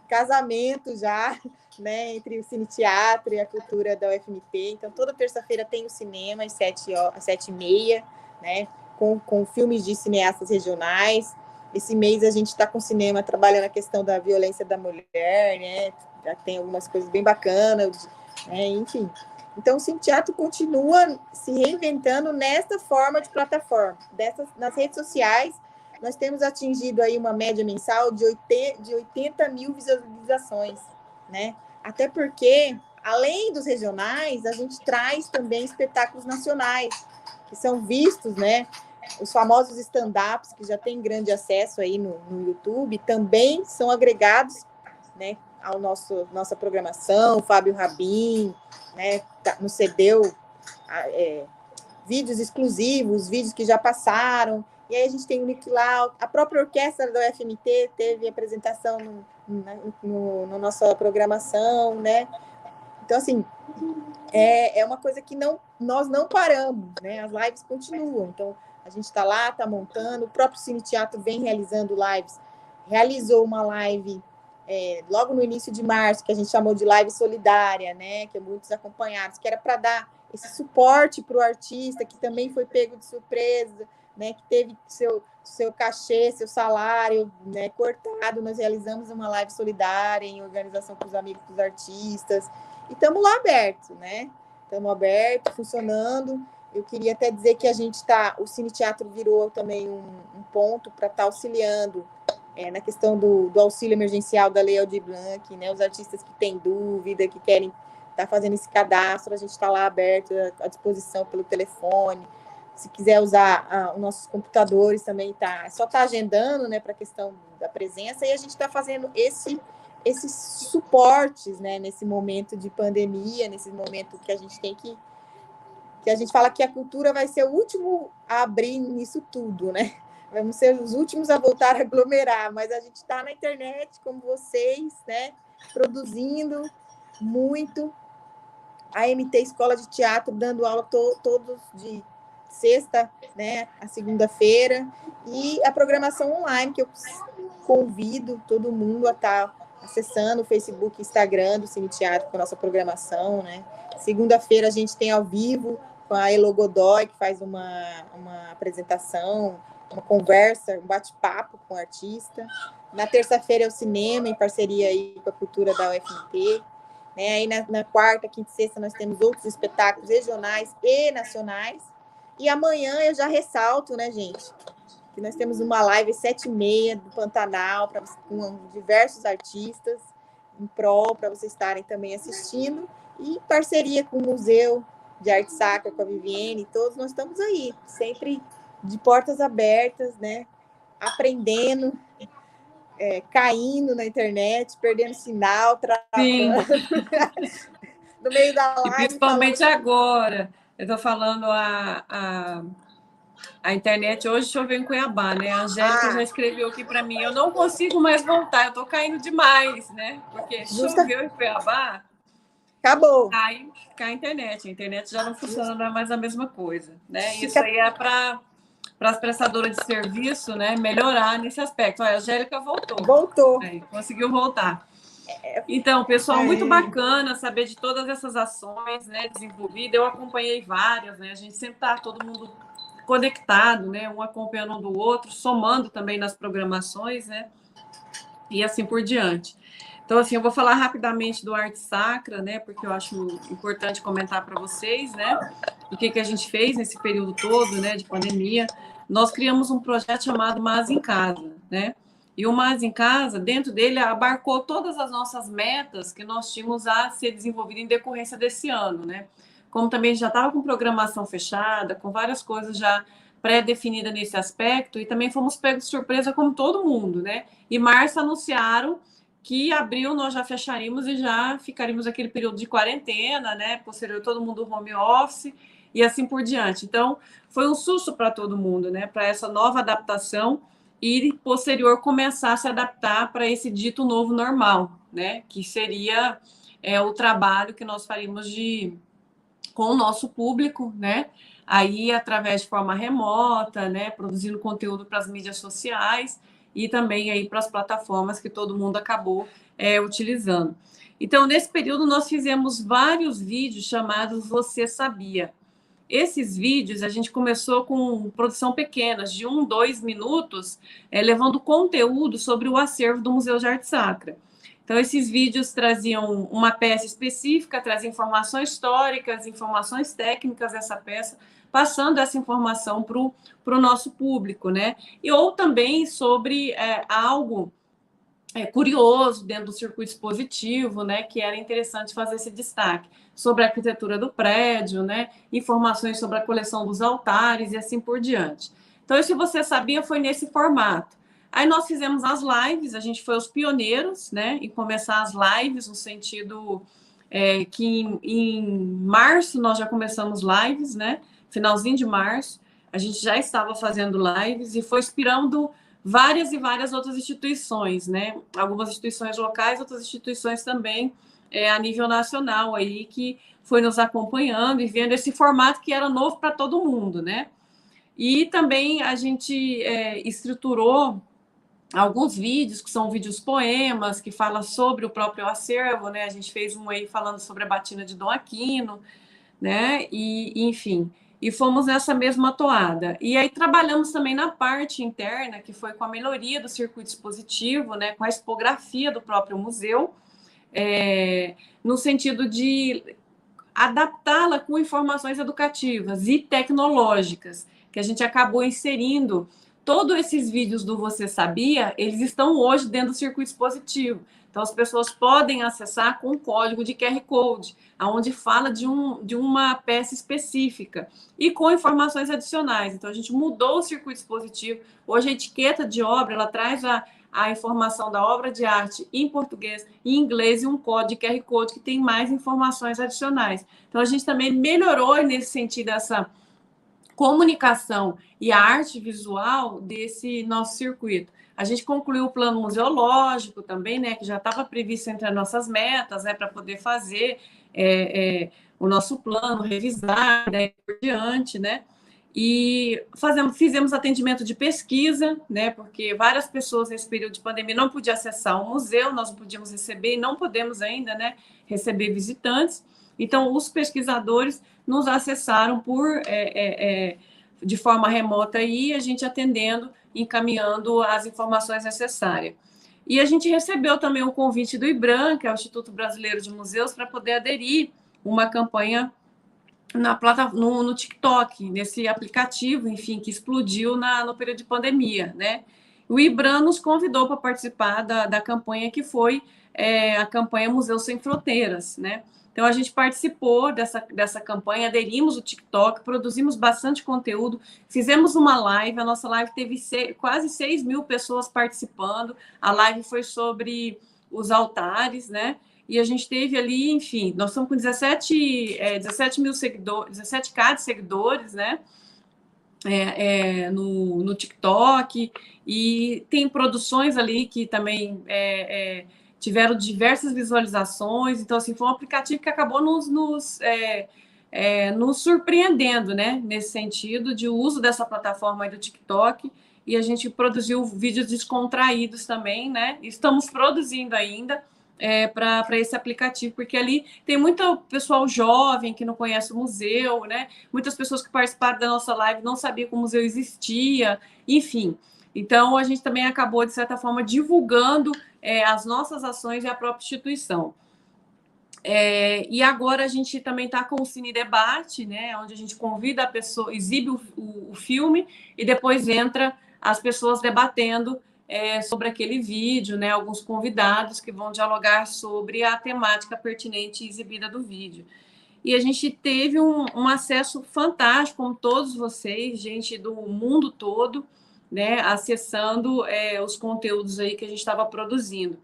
casamento já, né? Entre o Cine Teatro e a cultura da UFMT. Então, toda terça-feira tem o cinema às 7h30, né? Com filmes de cineastas regionais. Esse mês a gente está com o cinema trabalhando a questão da violência da mulher, né? Já tem algumas coisas bem bacanas, né? Enfim. Então, o Cine Teatro continua se reinventando nesta forma de plataforma. Nas redes sociais, nós temos atingido aí uma média mensal de 80 mil visualizações, né? Até porque, além dos regionais, a gente traz também espetáculos nacionais, que são vistos, né? Os famosos stand-ups, que já tem grande acesso aí no YouTube, também são agregados, né, ao nossa programação. O Fábio Rabin, né, nos cedeu vídeos exclusivos, vídeos que já passaram. E aí a gente tem o Nick Lau, a própria orquestra da UFMT teve apresentação na nossa programação, né? Então, assim, é uma coisa que nós não paramos, né? As lives continuam. Então, a gente está lá, está montando. O próprio Cine Teatro vem realizando lives. Realizou uma live logo no início de março, que a gente chamou de live solidária, né? Que muitos acompanhados, que era para dar esse suporte para o artista, que também foi pego de surpresa, né? Que teve seu cachê, seu salário, né, cortado. Nós realizamos uma live solidária em organização com os amigos dos artistas. E estamos lá abertos, né? Estamos abertos, funcionando. Eu queria até dizer que o Cine Teatro virou também um ponto para estar auxiliando na questão do auxílio emergencial da Lei Aldir Blanc, né? Os artistas que têm dúvida, que querem estar fazendo esse cadastro, a gente está lá aberto, à disposição pelo telefone. Se quiser usar os nossos computadores também, é só estar agendando, né, para a questão da presença, e a gente está fazendo esses suportes, né, nesse momento de pandemia, nesse momento que a gente tem que a gente fala que a cultura vai ser o último a abrir nisso tudo, né? Vamos ser os últimos a voltar a aglomerar, mas a gente está na internet, como vocês, né? Produzindo muito. A MT Escola de Teatro dando aula todos de sexta, né, a segunda-feira, e a programação online, que eu convido todo mundo a estar acessando o Facebook e Instagram do Cine Teatro com a nossa programação, né? Segunda-feira a gente tem ao vivo com a Elo Godoy, que faz uma apresentação, uma conversa, um bate-papo com o artista. Na terça-feira é o cinema, em parceria aí com a cultura da UFMT. Né? Aí na quarta, quinta e sexta nós temos outros espetáculos regionais e nacionais. E amanhã eu já ressalto, né, gente, que nós temos uma live 7h30 do Pantanal, com diversos artistas em prol, para vocês estarem também assistindo. E parceria com o Museu de Arte Sacra, com a Viviane, todos nós estamos aí, sempre de portas abertas, né, aprendendo, caindo na internet, perdendo sinal, travando no meio da live. E principalmente agora, eu estou falando a internet hoje choveu em Cuiabá, né? A Angélica já escreveu aqui para mim, eu não consigo mais voltar, eu estou caindo demais, né? Porque choveu em Cuiabá, acabou. Cai a internet já não funciona, não é mais a mesma coisa, né? Isso aí é para as prestadoras de serviço, né, melhorar nesse aspecto. Olha, a Angélica voltou. Conseguiu voltar. Então, pessoal, muito bacana saber de todas essas ações, né, desenvolvidas. Eu acompanhei várias, né? A gente sempre está todo mundo conectado, né, um acompanhando um do outro, somando também nas programações, né, e assim por diante. Então, assim, eu vou falar rapidamente do Arte Sacra, né, porque eu acho importante comentar para vocês, né, o que a gente fez nesse período todo, né, de pandemia. Nós criamos um projeto chamado Mas em Casa, né, e o Mas em Casa, dentro dele, abarcou todas as nossas metas que nós tínhamos a ser desenvolvidas em decorrência desse ano, né, como também já estava com programação fechada, com várias coisas já pré-definidas nesse aspecto, e também fomos pegos de surpresa como todo mundo, né, e março anunciaram que abril nós já fecharíamos e já ficaríamos aquele período de quarentena, né? Posterior todo mundo home office e assim por diante. Então, foi um susto para todo mundo, né? Para essa nova adaptação e posterior começar a se adaptar para esse dito novo normal, né? Que seria o trabalho que nós faríamos com o nosso público, né? Aí através de forma remota, né? Produzindo conteúdo para as mídias sociais e também aí para as plataformas que todo mundo acabou utilizando. Então, nesse período, nós fizemos vários vídeos chamados Você Sabia? Esses vídeos, a gente começou com produção pequenas, de 1, 2 minutos, levando conteúdo sobre o acervo do Museu de Arte Sacra. Então, esses vídeos traziam uma peça específica, traziam informações históricas, informações técnicas dessa peça, passando essa informação para o nosso público, né? Ou também sobre algo curioso dentro do circuito expositivo, né? Que era interessante fazer esse destaque sobre a arquitetura do prédio, né? Informações sobre a coleção dos altares e assim por diante. Então, se você sabia, foi nesse formato. Aí nós fizemos as lives, a gente foi os pioneiros, né? Em começar as lives, no sentido que em março nós já começamos lives, né? Finalzinho de março, a gente já estava fazendo lives e foi inspirando várias e várias outras instituições, né? Algumas instituições locais, outras instituições também a nível nacional aí, que foi nos acompanhando e vendo esse formato que era novo para todo mundo, né? E também a gente estruturou alguns vídeos, que são vídeos poemas, que falam sobre o próprio acervo, né? A gente fez um aí falando sobre a batina de Dom Aquino, né? E enfim, e fomos nessa mesma toada. E aí trabalhamos também na parte interna, que foi com a melhoria do circuito expositivo, né? Com a expografia do próprio museu, no sentido de adaptá-la com informações educativas e tecnológicas, que a gente acabou inserindo. Todos esses vídeos do Você Sabia, eles estão hoje dentro do circuito expositivo. Então, as pessoas podem acessar com um código de QR Code, onde fala de uma peça específica e com informações adicionais. Então, a gente mudou o circuito expositivo. Hoje, a etiqueta de obra, ela traz a informação da obra de arte em português, em inglês e um código de QR Code que tem mais informações adicionais. Então, a gente também melhorou nesse sentido essa comunicação e a arte visual desse nosso circuito. A gente concluiu o plano museológico também, né, que já estava previsto entre as nossas metas, né, para poder fazer o nosso plano, revisar, né, por diante, né, e fizemos atendimento de pesquisa, né, porque várias pessoas nesse período de pandemia não podiam acessar o museu, nós não podíamos receber e não podemos ainda, né, receber visitantes. Então, os pesquisadores nos acessaram de forma remota e a gente atendendo, encaminhando as informações necessárias. E a gente recebeu também um convite do IBRAM, que é o Instituto Brasileiro de Museus, para poder aderir uma campanha no TikTok, nesse aplicativo, enfim, que explodiu no período de pandemia, né? O IBRAM nos convidou para participar da campanha que foi a campanha Museu Sem Fronteiras, né? Então, a gente participou dessa campanha, aderimos o TikTok, produzimos bastante conteúdo, fizemos uma live, a nossa live teve quase 6 mil pessoas participando, a live foi sobre os altares, né? E a gente teve ali, enfim, nós estamos com 17 mil seguidores, 17k de seguidores, né? No TikTok, e tem produções ali que também tiveram diversas visualizações. Então, assim, foi um aplicativo que acabou nos surpreendendo, né? Nesse sentido de uso dessa plataforma aí do TikTok, e a gente produziu vídeos descontraídos também, né? Estamos produzindo ainda para esse aplicativo, porque ali tem muito pessoal jovem que não conhece o museu, né? Muitas pessoas que participaram da nossa live não sabiam que o museu existia, enfim. Então, a gente também acabou, de certa forma, divulgando as nossas ações e a própria instituição. E agora a gente também está com o Cine Debate, né? Onde a gente convida a pessoa, exibe o filme e depois entra as pessoas debatendo sobre aquele vídeo, né? Alguns convidados que vão dialogar sobre a temática pertinente e exibida do vídeo. E a gente teve um acesso fantástico, como todos vocês, gente do mundo todo, né? Acessando os conteúdos aí que a gente estava produzindo.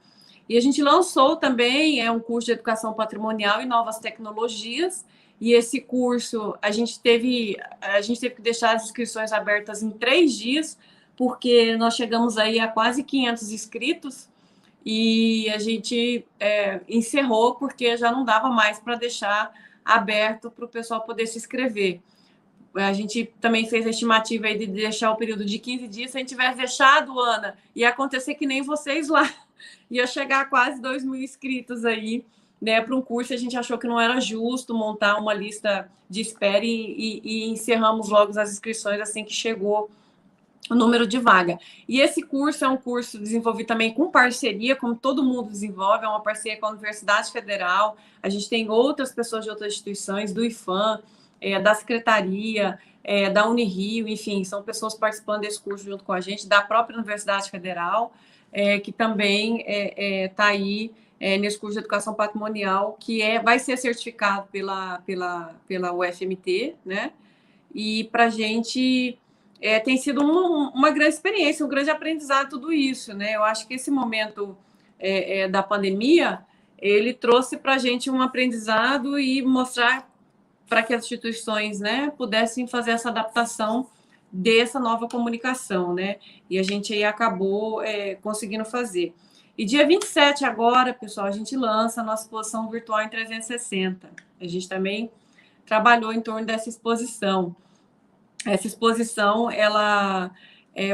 E a gente lançou também um curso de educação patrimonial e novas tecnologias. E esse curso a gente teve que deixar as inscrições abertas em 3 dias, porque nós chegamos aí a quase 500 inscritos e a gente encerrou porque já não dava mais para deixar aberto para o pessoal poder se inscrever. A gente também fez a estimativa aí de deixar o período de 15 dias. Se a gente tivesse deixado, Ana, ia acontecer que nem vocês lá, ia chegar a quase 2.000 inscritos aí, né, para um curso. A gente achou que não era justo montar uma lista de espera e encerramos logo as inscrições assim que chegou o número de vaga. E esse curso é um curso desenvolvido também com parceria, como todo mundo desenvolve, é uma parceria com a Universidade Federal. A gente tem outras pessoas de outras instituições, do IFAM, da Secretaria, da Unirio, enfim, são pessoas participando desse curso junto com a gente, da própria Universidade Federal, que também está aí nesse curso de Educação Patrimonial, que vai ser certificado pela UFMT, né? E para a gente tem sido uma grande experiência, um grande aprendizado tudo isso, né? Eu acho que esse momento da pandemia, ele trouxe para a gente um aprendizado e mostrar para que as instituições, né, pudessem fazer essa adaptação dessa nova comunicação, né? E a gente aí acabou conseguindo fazer. E dia 27 agora, pessoal, a gente lança a nossa exposição virtual em 360. A gente também trabalhou em torno dessa exposição. Essa exposição,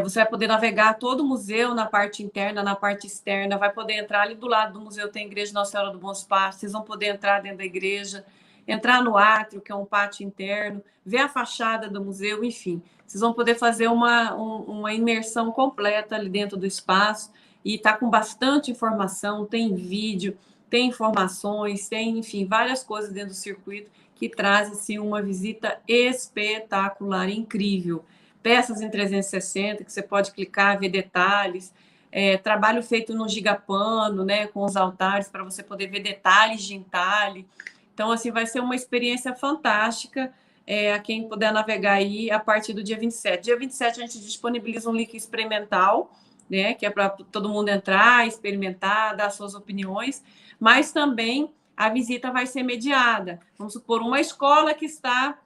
você vai poder navegar todo o museu na parte interna, na parte externa, vai poder entrar ali do lado do museu, tem a Igreja Nossa Senhora do Bom Espaço, vocês vão poder entrar dentro da igreja, entrar no átrio, que é um pátio interno, ver a fachada do museu, enfim. Vocês vão poder fazer uma imersão completa ali dentro do espaço e está com bastante informação, tem vídeo, tem informações, tem, enfim, várias coisas dentro do circuito que traz assim, uma visita espetacular, incrível. Peças em 360, que você pode clicar, ver detalhes, trabalho feito no gigapano, né, com os altares, para você poder ver detalhes de entalhe. Então, assim, vai ser uma experiência fantástica a quem puder navegar aí a partir do dia 27. Dia 27 a gente disponibiliza um link experimental, né, que é para todo mundo entrar, experimentar, dar suas opiniões, mas também a visita vai ser mediada. Vamos supor, uma escola que está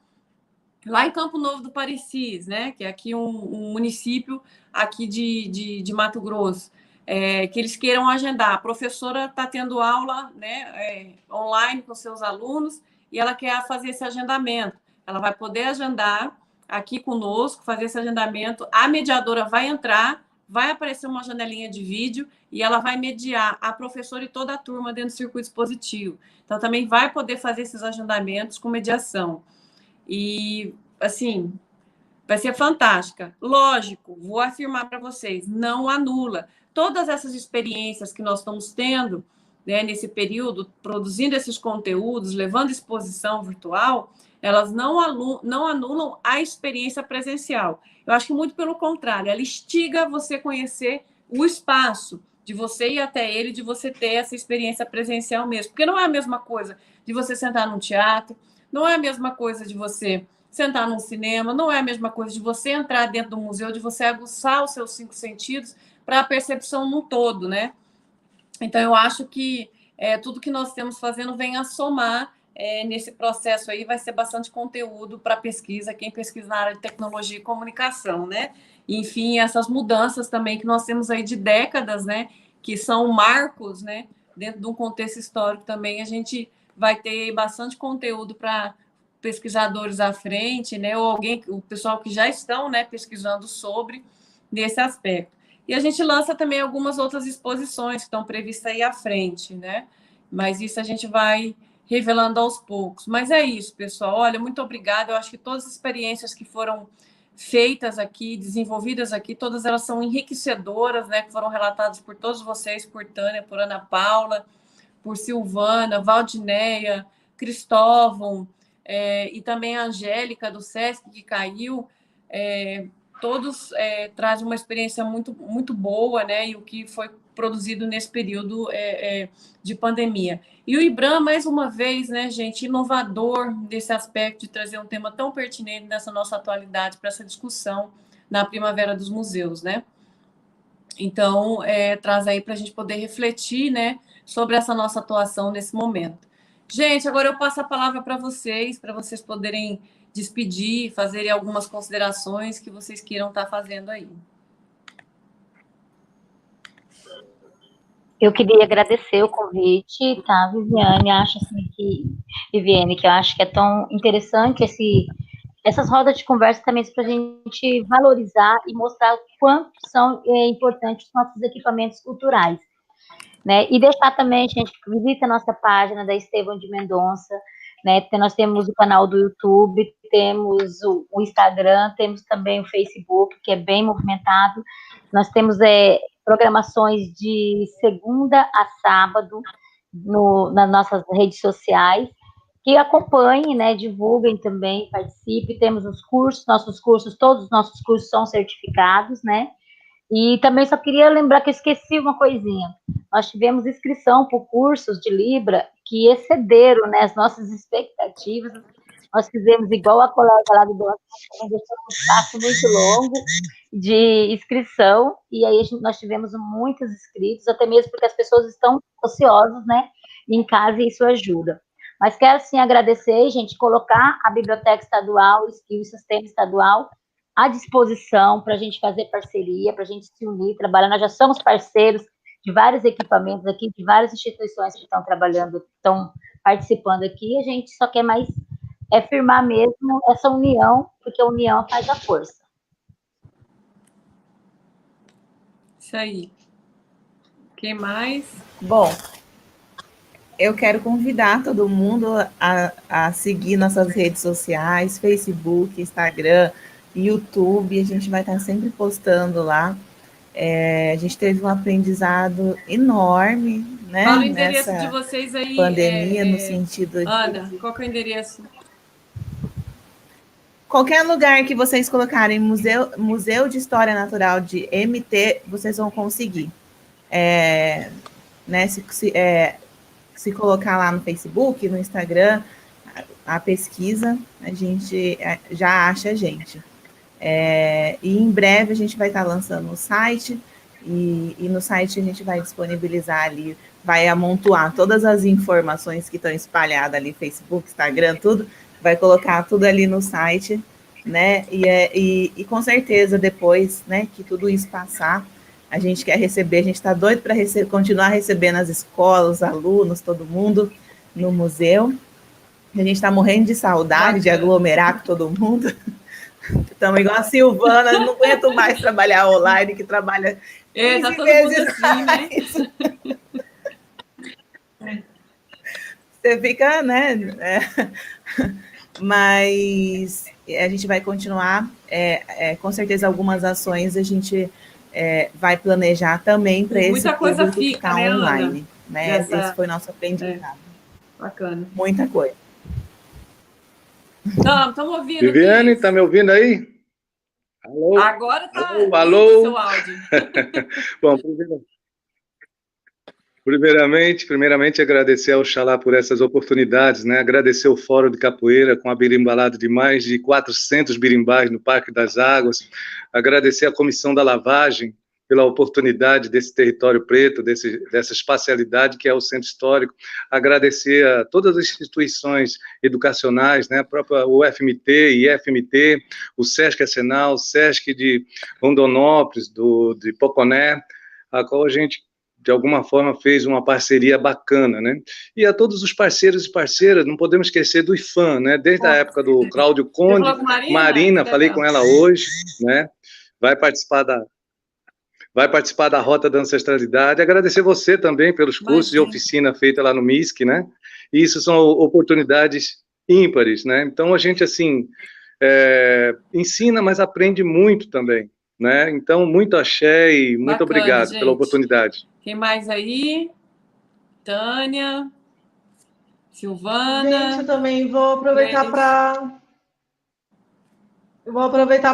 lá em Campo Novo do Parecis, né, que é aqui um município aqui de Mato Grosso, que eles queiram agendar. A professora está tendo aula, né, online com seus alunos e ela quer fazer esse agendamento. Ela vai poder agendar aqui conosco, fazer esse agendamento. A mediadora vai entrar, vai aparecer uma janelinha de vídeo e ela vai mediar a professora e toda a turma dentro do circuito expositivo. Então, também vai poder fazer esses agendamentos com mediação. E, assim, vai ser fantástica. Lógico, vou afirmar para vocês, não anula. Todas essas experiências que nós estamos tendo, né, nesse período, produzindo esses conteúdos, levando exposição virtual, elas não anulam a experiência presencial. Eu acho que muito pelo contrário, ela instiga você a conhecer o espaço, de você ir até ele, de você ter essa experiência presencial mesmo. Porque não é a mesma coisa de você sentar num teatro, não é a mesma coisa de você sentar num cinema, não é a mesma coisa de você entrar dentro do museu, de você aguçar os seus 5 sentidos para a percepção no todo, né? Então, eu acho que tudo que nós estamos fazendo vem a somar nesse processo aí, vai ser bastante conteúdo para pesquisa, quem pesquisa na área de tecnologia e comunicação, né? E, enfim, essas mudanças também que nós temos aí de décadas, né? Que são marcos, né? Dentro de um contexto histórico também, a gente vai ter bastante conteúdo para pesquisadores à frente, né? Ou o pessoal que já estão, né, pesquisando sobre nesse aspecto. E a gente lança também algumas outras exposições que estão previstas aí à frente, né? Mas isso a gente vai revelando aos poucos. Mas é isso, pessoal. Olha, muito obrigada. Eu acho que todas as experiências que foram feitas aqui, desenvolvidas aqui, todas elas são enriquecedoras, né? Que foram relatadas por todos vocês, por Tânia, por Ana Paula, por Silvana, Valdineia, Cristóvão, e também a Angélica, do SESC, que caiu. Todos trazem uma experiência muito, muito boa, né? E o que foi produzido nesse período de pandemia. E o IBRAM, mais uma vez, né, gente, inovador desse aspecto de trazer um tema tão pertinente nessa nossa atualidade para essa discussão na Primavera dos Museus, né? Então, traz aí para a gente poder refletir, né, sobre essa nossa atuação nesse momento. Gente, agora eu passo a palavra para vocês poderem despedir, fazerem algumas considerações que vocês queiram estar fazendo aí. Eu queria agradecer o convite, tá, Viviane? Viviane, que eu acho que é tão interessante essas rodas de conversa também para a gente valorizar e mostrar o quanto são importantes os nossos equipamentos culturais, né? E deixar também, gente, visita a nossa página da Estevão de Mendonça, né? Nós temos o canal do YouTube, temos o Instagram, temos também o Facebook, que é bem movimentado. Nós temos programações de segunda a sábado nas nossas redes sociais, que acompanhem, né, divulguem também, participem. Temos os cursos, todos os nossos cursos são certificados, né? E também só queria lembrar que eu esqueci uma coisinha. Nós tivemos inscrição por cursos de Libra que excederam, né, as nossas expectativas. Nós fizemos igual a colega lá do Banco, deixamos um espaço muito longo de inscrição, e aí nós tivemos muitos inscritos, até mesmo porque as pessoas estão ociosas, né, em casa, e isso ajuda. Mas quero, sim, agradecer, gente, colocar a Biblioteca Estadual e o Sistema Estadual à disposição para a gente fazer parceria, para a gente se unir, trabalhar. Nós já somos parceiros de vários equipamentos aqui, de várias instituições que estão trabalhando, estão participando aqui, a gente só quer mais firmar mesmo essa união, porque a união faz a força. Isso aí. Quem mais? Bom, eu quero convidar todo mundo a seguir nossas redes sociais, Facebook, Instagram, YouTube. A gente vai estar sempre postando lá. A gente teve um aprendizado enorme, né? Fala o endereço de vocês aí. Pandemia, no sentido de... Ana, qual que é o endereço? Qualquer lugar que vocês colocarem Museu de História Natural de MT, vocês vão conseguir. Né, se colocar lá no Facebook, no Instagram, a pesquisa, a gente já acha a gente. E em breve a gente vai estar lançando o site, e no site a gente vai disponibilizar ali, vai amontoar todas as informações que estão espalhadas ali, Facebook, Instagram, tudo, vai colocar tudo ali no site né? E com certeza depois, né, que tudo isso passar, a gente quer receber, a gente está doido para continuar recebendo as escolas, os alunos, todo mundo no museu. A gente está morrendo de saudade de aglomerar com todo mundo. Estamos igual a Silvana, não aguento mais trabalhar online, que trabalha 15 tá todo vezes mundo assim, né? Você fica, né? Mas a gente vai continuar, com certeza algumas ações a gente vai planejar também para esse público que está online. Né? Esse foi nosso aprendizado. Bacana. Muita coisa. Estamos ouvindo. Viviane, está me ouvindo aí? Alô? Agora está alô? O seu áudio. Bom, primeiramente agradecer ao Oxalá por essas oportunidades, né? Agradecer o Fórum de Capoeira com a birimbalada de mais de 400 birimbás no Parque das Águas, agradecer a Comissão da Lavagem pela oportunidade desse território preto, dessa espacialidade que é o Centro Histórico, agradecer a todas as instituições educacionais, né? A própria UFMT, IFMT, o Sesc Arsenal, o Sesc de Rondonópolis, de Poconé, a qual a gente de alguma forma fez uma parceria bacana, né? E a todos os parceiros e parceiras, não podemos esquecer do IFAM, né? Desde a época do Cláudio Conde, Marina, falei com ela hoje, né? Vai participar da Rota da Ancestralidade. Agradecer você também pelos cursos e oficina feita lá no MISC, né? E isso são oportunidades ímpares, né? Então a gente assim ensina, mas aprende muito também, né? Então muito axé e muito obrigado, gente, pela oportunidade. Quem mais aí? Tânia, Silvana. Gente, eu também vou aproveitar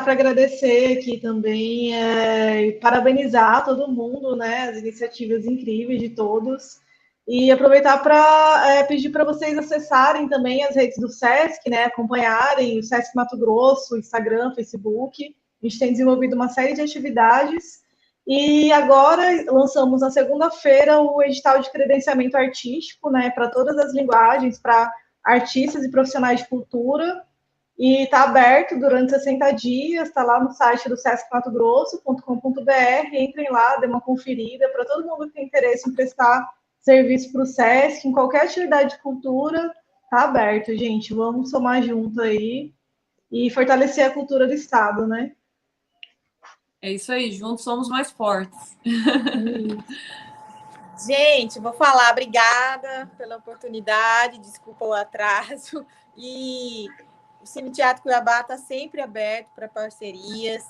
para agradecer aqui também e parabenizar todo mundo, né? As iniciativas incríveis de todos. E aproveitar para pedir para vocês acessarem também as redes do SESC, né? Acompanharem o SESC Mato Grosso, Instagram, Facebook. A gente tem desenvolvido uma série de atividades. E agora lançamos na segunda-feira o edital de credenciamento artístico, né, para todas as linguagens, para artistas e profissionais de cultura, e está aberto durante 60 dias, está lá no site do sescmatogrosso.com.br, entrem lá, dê uma conferida, para todo mundo que tem interesse em prestar serviço para o SESC, em qualquer atividade de cultura, está aberto, gente, vamos somar junto aí e fortalecer a cultura do Estado, né? É isso aí, juntos somos mais fortes. Gente, vou falar, obrigada pela oportunidade, desculpa o atraso. E o Cine Teatro Cuiabá está sempre aberto para parcerias,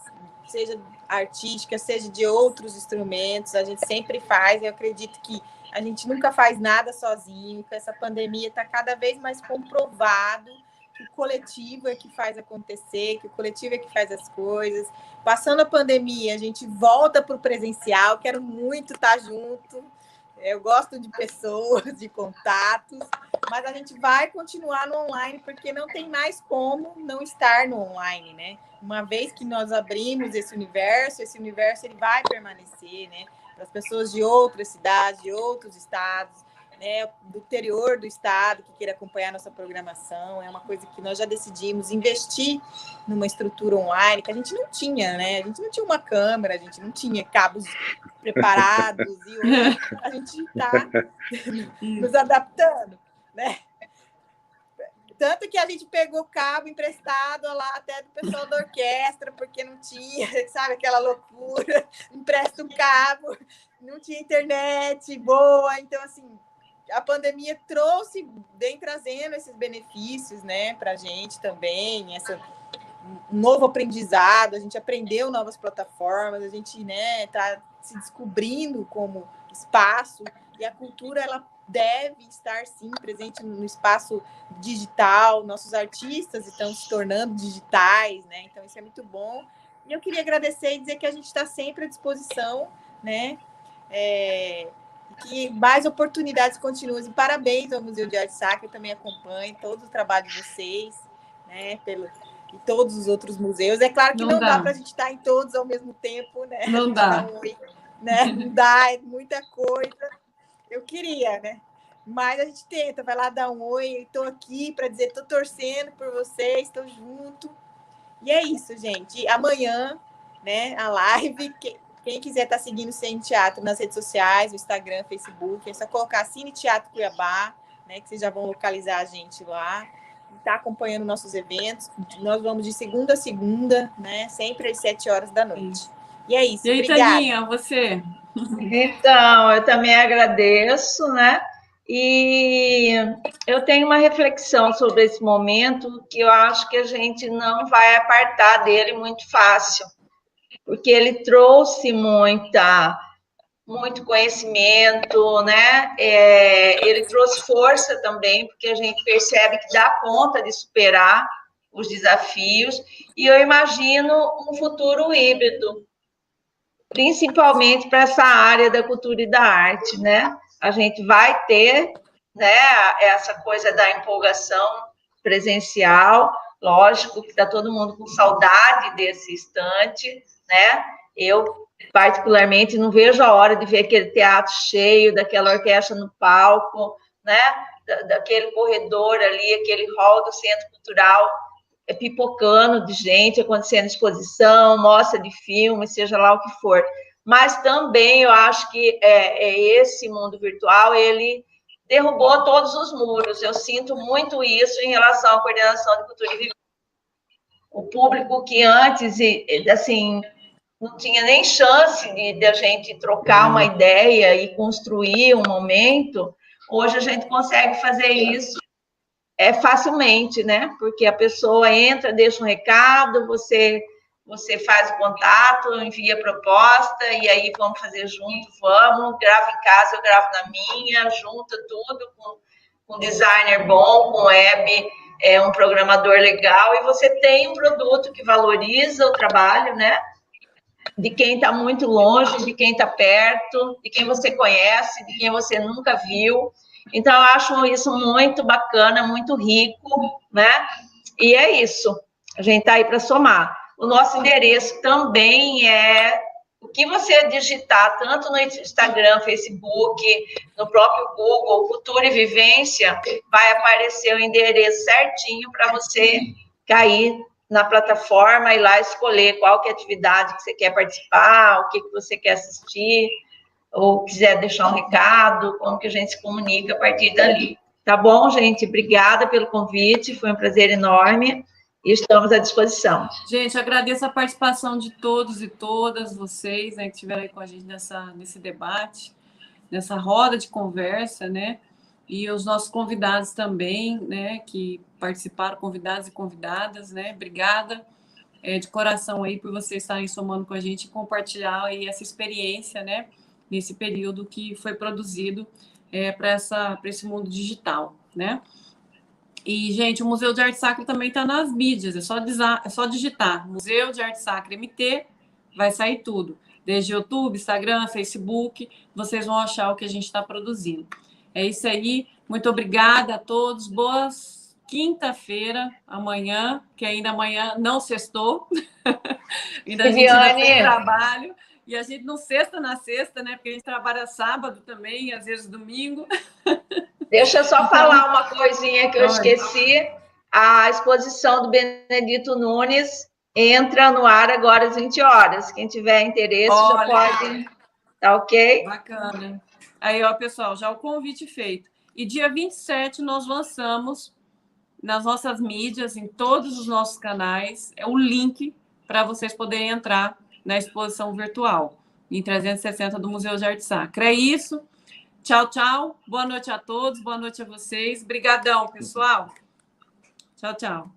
seja artísticas, seja de outros instrumentos, a gente sempre faz. Eu acredito que a gente nunca faz nada sozinho, que essa pandemia está cada vez mais comprovado que o coletivo é que faz acontecer, que o coletivo é que faz as coisas. Passando a pandemia, a gente volta para o presencial, quero muito estar junto. Eu gosto de pessoas, de contatos, mas a gente vai continuar no online, porque não tem mais como não estar no online, né? Uma vez que nós abrimos esse universo ele vai permanecer, né? Para as pessoas de outras cidades, de outros estados, né, do interior do estado, que queira acompanhar nossa programação, é uma coisa que nós já decidimos investir numa estrutura online, que a gente não tinha, né? A gente não tinha uma câmera, a gente não tinha cabos preparados, e hoje a gente está nos adaptando, né? Tanto que a gente pegou cabo emprestado lá até do pessoal da orquestra, porque não tinha, sabe, aquela loucura, empresta um cabo, não tinha internet boa, então, assim, a pandemia vem trazendo esses benefícios, né, para a gente também, um novo aprendizado, a gente aprendeu novas plataformas, a gente, né, está se descobrindo como espaço, e a cultura, ela deve estar, sim, presente no espaço digital, nossos artistas estão se tornando digitais, né, então isso é muito bom, e eu queria agradecer e dizer que a gente está sempre à disposição, né, que mais oportunidades continuem. E parabéns ao Museu de Arte Sacra, eu também acompanho todo o trabalho de vocês, né, e todos os outros museus. É claro que não dá para a gente estar em todos ao mesmo tempo, né? Não dá. Né? Não dá, é muita coisa. Eu queria, né? Mas a gente tenta, vai lá dar um oi, estou aqui para dizer, estou torcendo por vocês, estou junto. E é isso, gente. Amanhã, né, a live. Quem quiser estar seguindo o Cine Teatro nas redes sociais, no Instagram, Facebook, é só colocar Cine Teatro Cuiabá, né, que vocês já vão localizar a gente lá. Está acompanhando nossos eventos. Nós vamos de segunda a segunda, né, sempre às 7 horas da noite. E é isso. E aí, obrigada. Taninha, você? Então, eu também agradeço, né? E eu tenho uma reflexão sobre esse momento que eu acho que a gente não vai apartar dele muito fácil, porque ele trouxe muito conhecimento, né? Ele trouxe força também, porque a gente percebe que dá conta de superar os desafios, e eu imagino um futuro híbrido, principalmente para essa área da cultura e da arte, né? A gente vai ter, né, essa coisa da empolgação presencial, lógico que está todo mundo com saudade desse instante, né? Eu, particularmente, não vejo a hora de ver aquele teatro cheio, daquela orquestra no palco, né? Daquele corredor ali, aquele hall do Centro Cultural, pipocando de gente, acontecendo exposição, mostra de filme, seja lá o que for. Mas também eu acho que esse mundo virtual, ele derrubou todos os muros. Eu sinto muito isso em relação à coordenação de cultura e vivência. O público que antes, assim, não tinha nem chance de a gente trocar uma ideia e construir um momento, hoje a gente consegue fazer isso facilmente, né? Porque a pessoa entra, deixa um recado, você faz o contato, envia a proposta, e aí vamos fazer junto, grava em casa, eu gravo na minha, junta tudo com um designer bom, com web, um programador legal, e você tem um produto que valoriza o trabalho, né? De quem está muito longe, de quem está perto, de quem você conhece, de quem você nunca viu. Então, eu acho isso muito bacana, muito rico, né? E é isso. A gente está aí para somar. O nosso endereço também é o que você digitar, tanto no Instagram, Facebook, no próprio Google, Cultura e Vivência, vai aparecer o endereço certinho para você cair na plataforma e lá escolher qual que é a atividade que você quer participar, o que você quer assistir, ou quiser deixar um recado, como que a gente se comunica a partir dali. Tá bom, gente? Obrigada pelo convite, foi um prazer enorme e estamos à disposição. Gente, agradeço a participação de todos e todas vocês, né, que estiveram aí com a gente nesse debate, nessa roda de conversa, né? E os nossos convidados também, né, que participaram, convidados e convidadas, né? Obrigada de coração aí por vocês estarem somando com a gente e compartilhar aí essa experiência, né? Nesse período que foi produzido para esse mundo digital, né? E, gente, o Museu de Arte Sacra também está nas mídias, é só digitar Museu de Arte Sacra MT, vai sair tudo. Desde YouTube, Instagram, Facebook, vocês vão achar o que a gente está produzindo. É isso aí, muito obrigada a todos, boas quinta-feira, amanhã, que ainda amanhã não sextou, ainda a gente ainda tem trabalho. E a gente não sexta na sexta, né? Porque a gente trabalha sábado também, às vezes domingo. Deixa eu só falar uma coisinha que eu esqueci. A exposição do Benedito Nunes entra no ar agora às 20 horas. Quem tiver interesse já pode. Tá ok? Bacana. Aí, ó, pessoal, já o convite feito. E dia 27 nós lançamos nas nossas mídias, em todos os nossos canais, o link para vocês poderem entrar na exposição virtual, em 360 do Museu de Arte Sacra. É isso. Tchau, tchau. Boa noite a todos, boa noite a vocês. Obrigadão, pessoal. Tchau, tchau.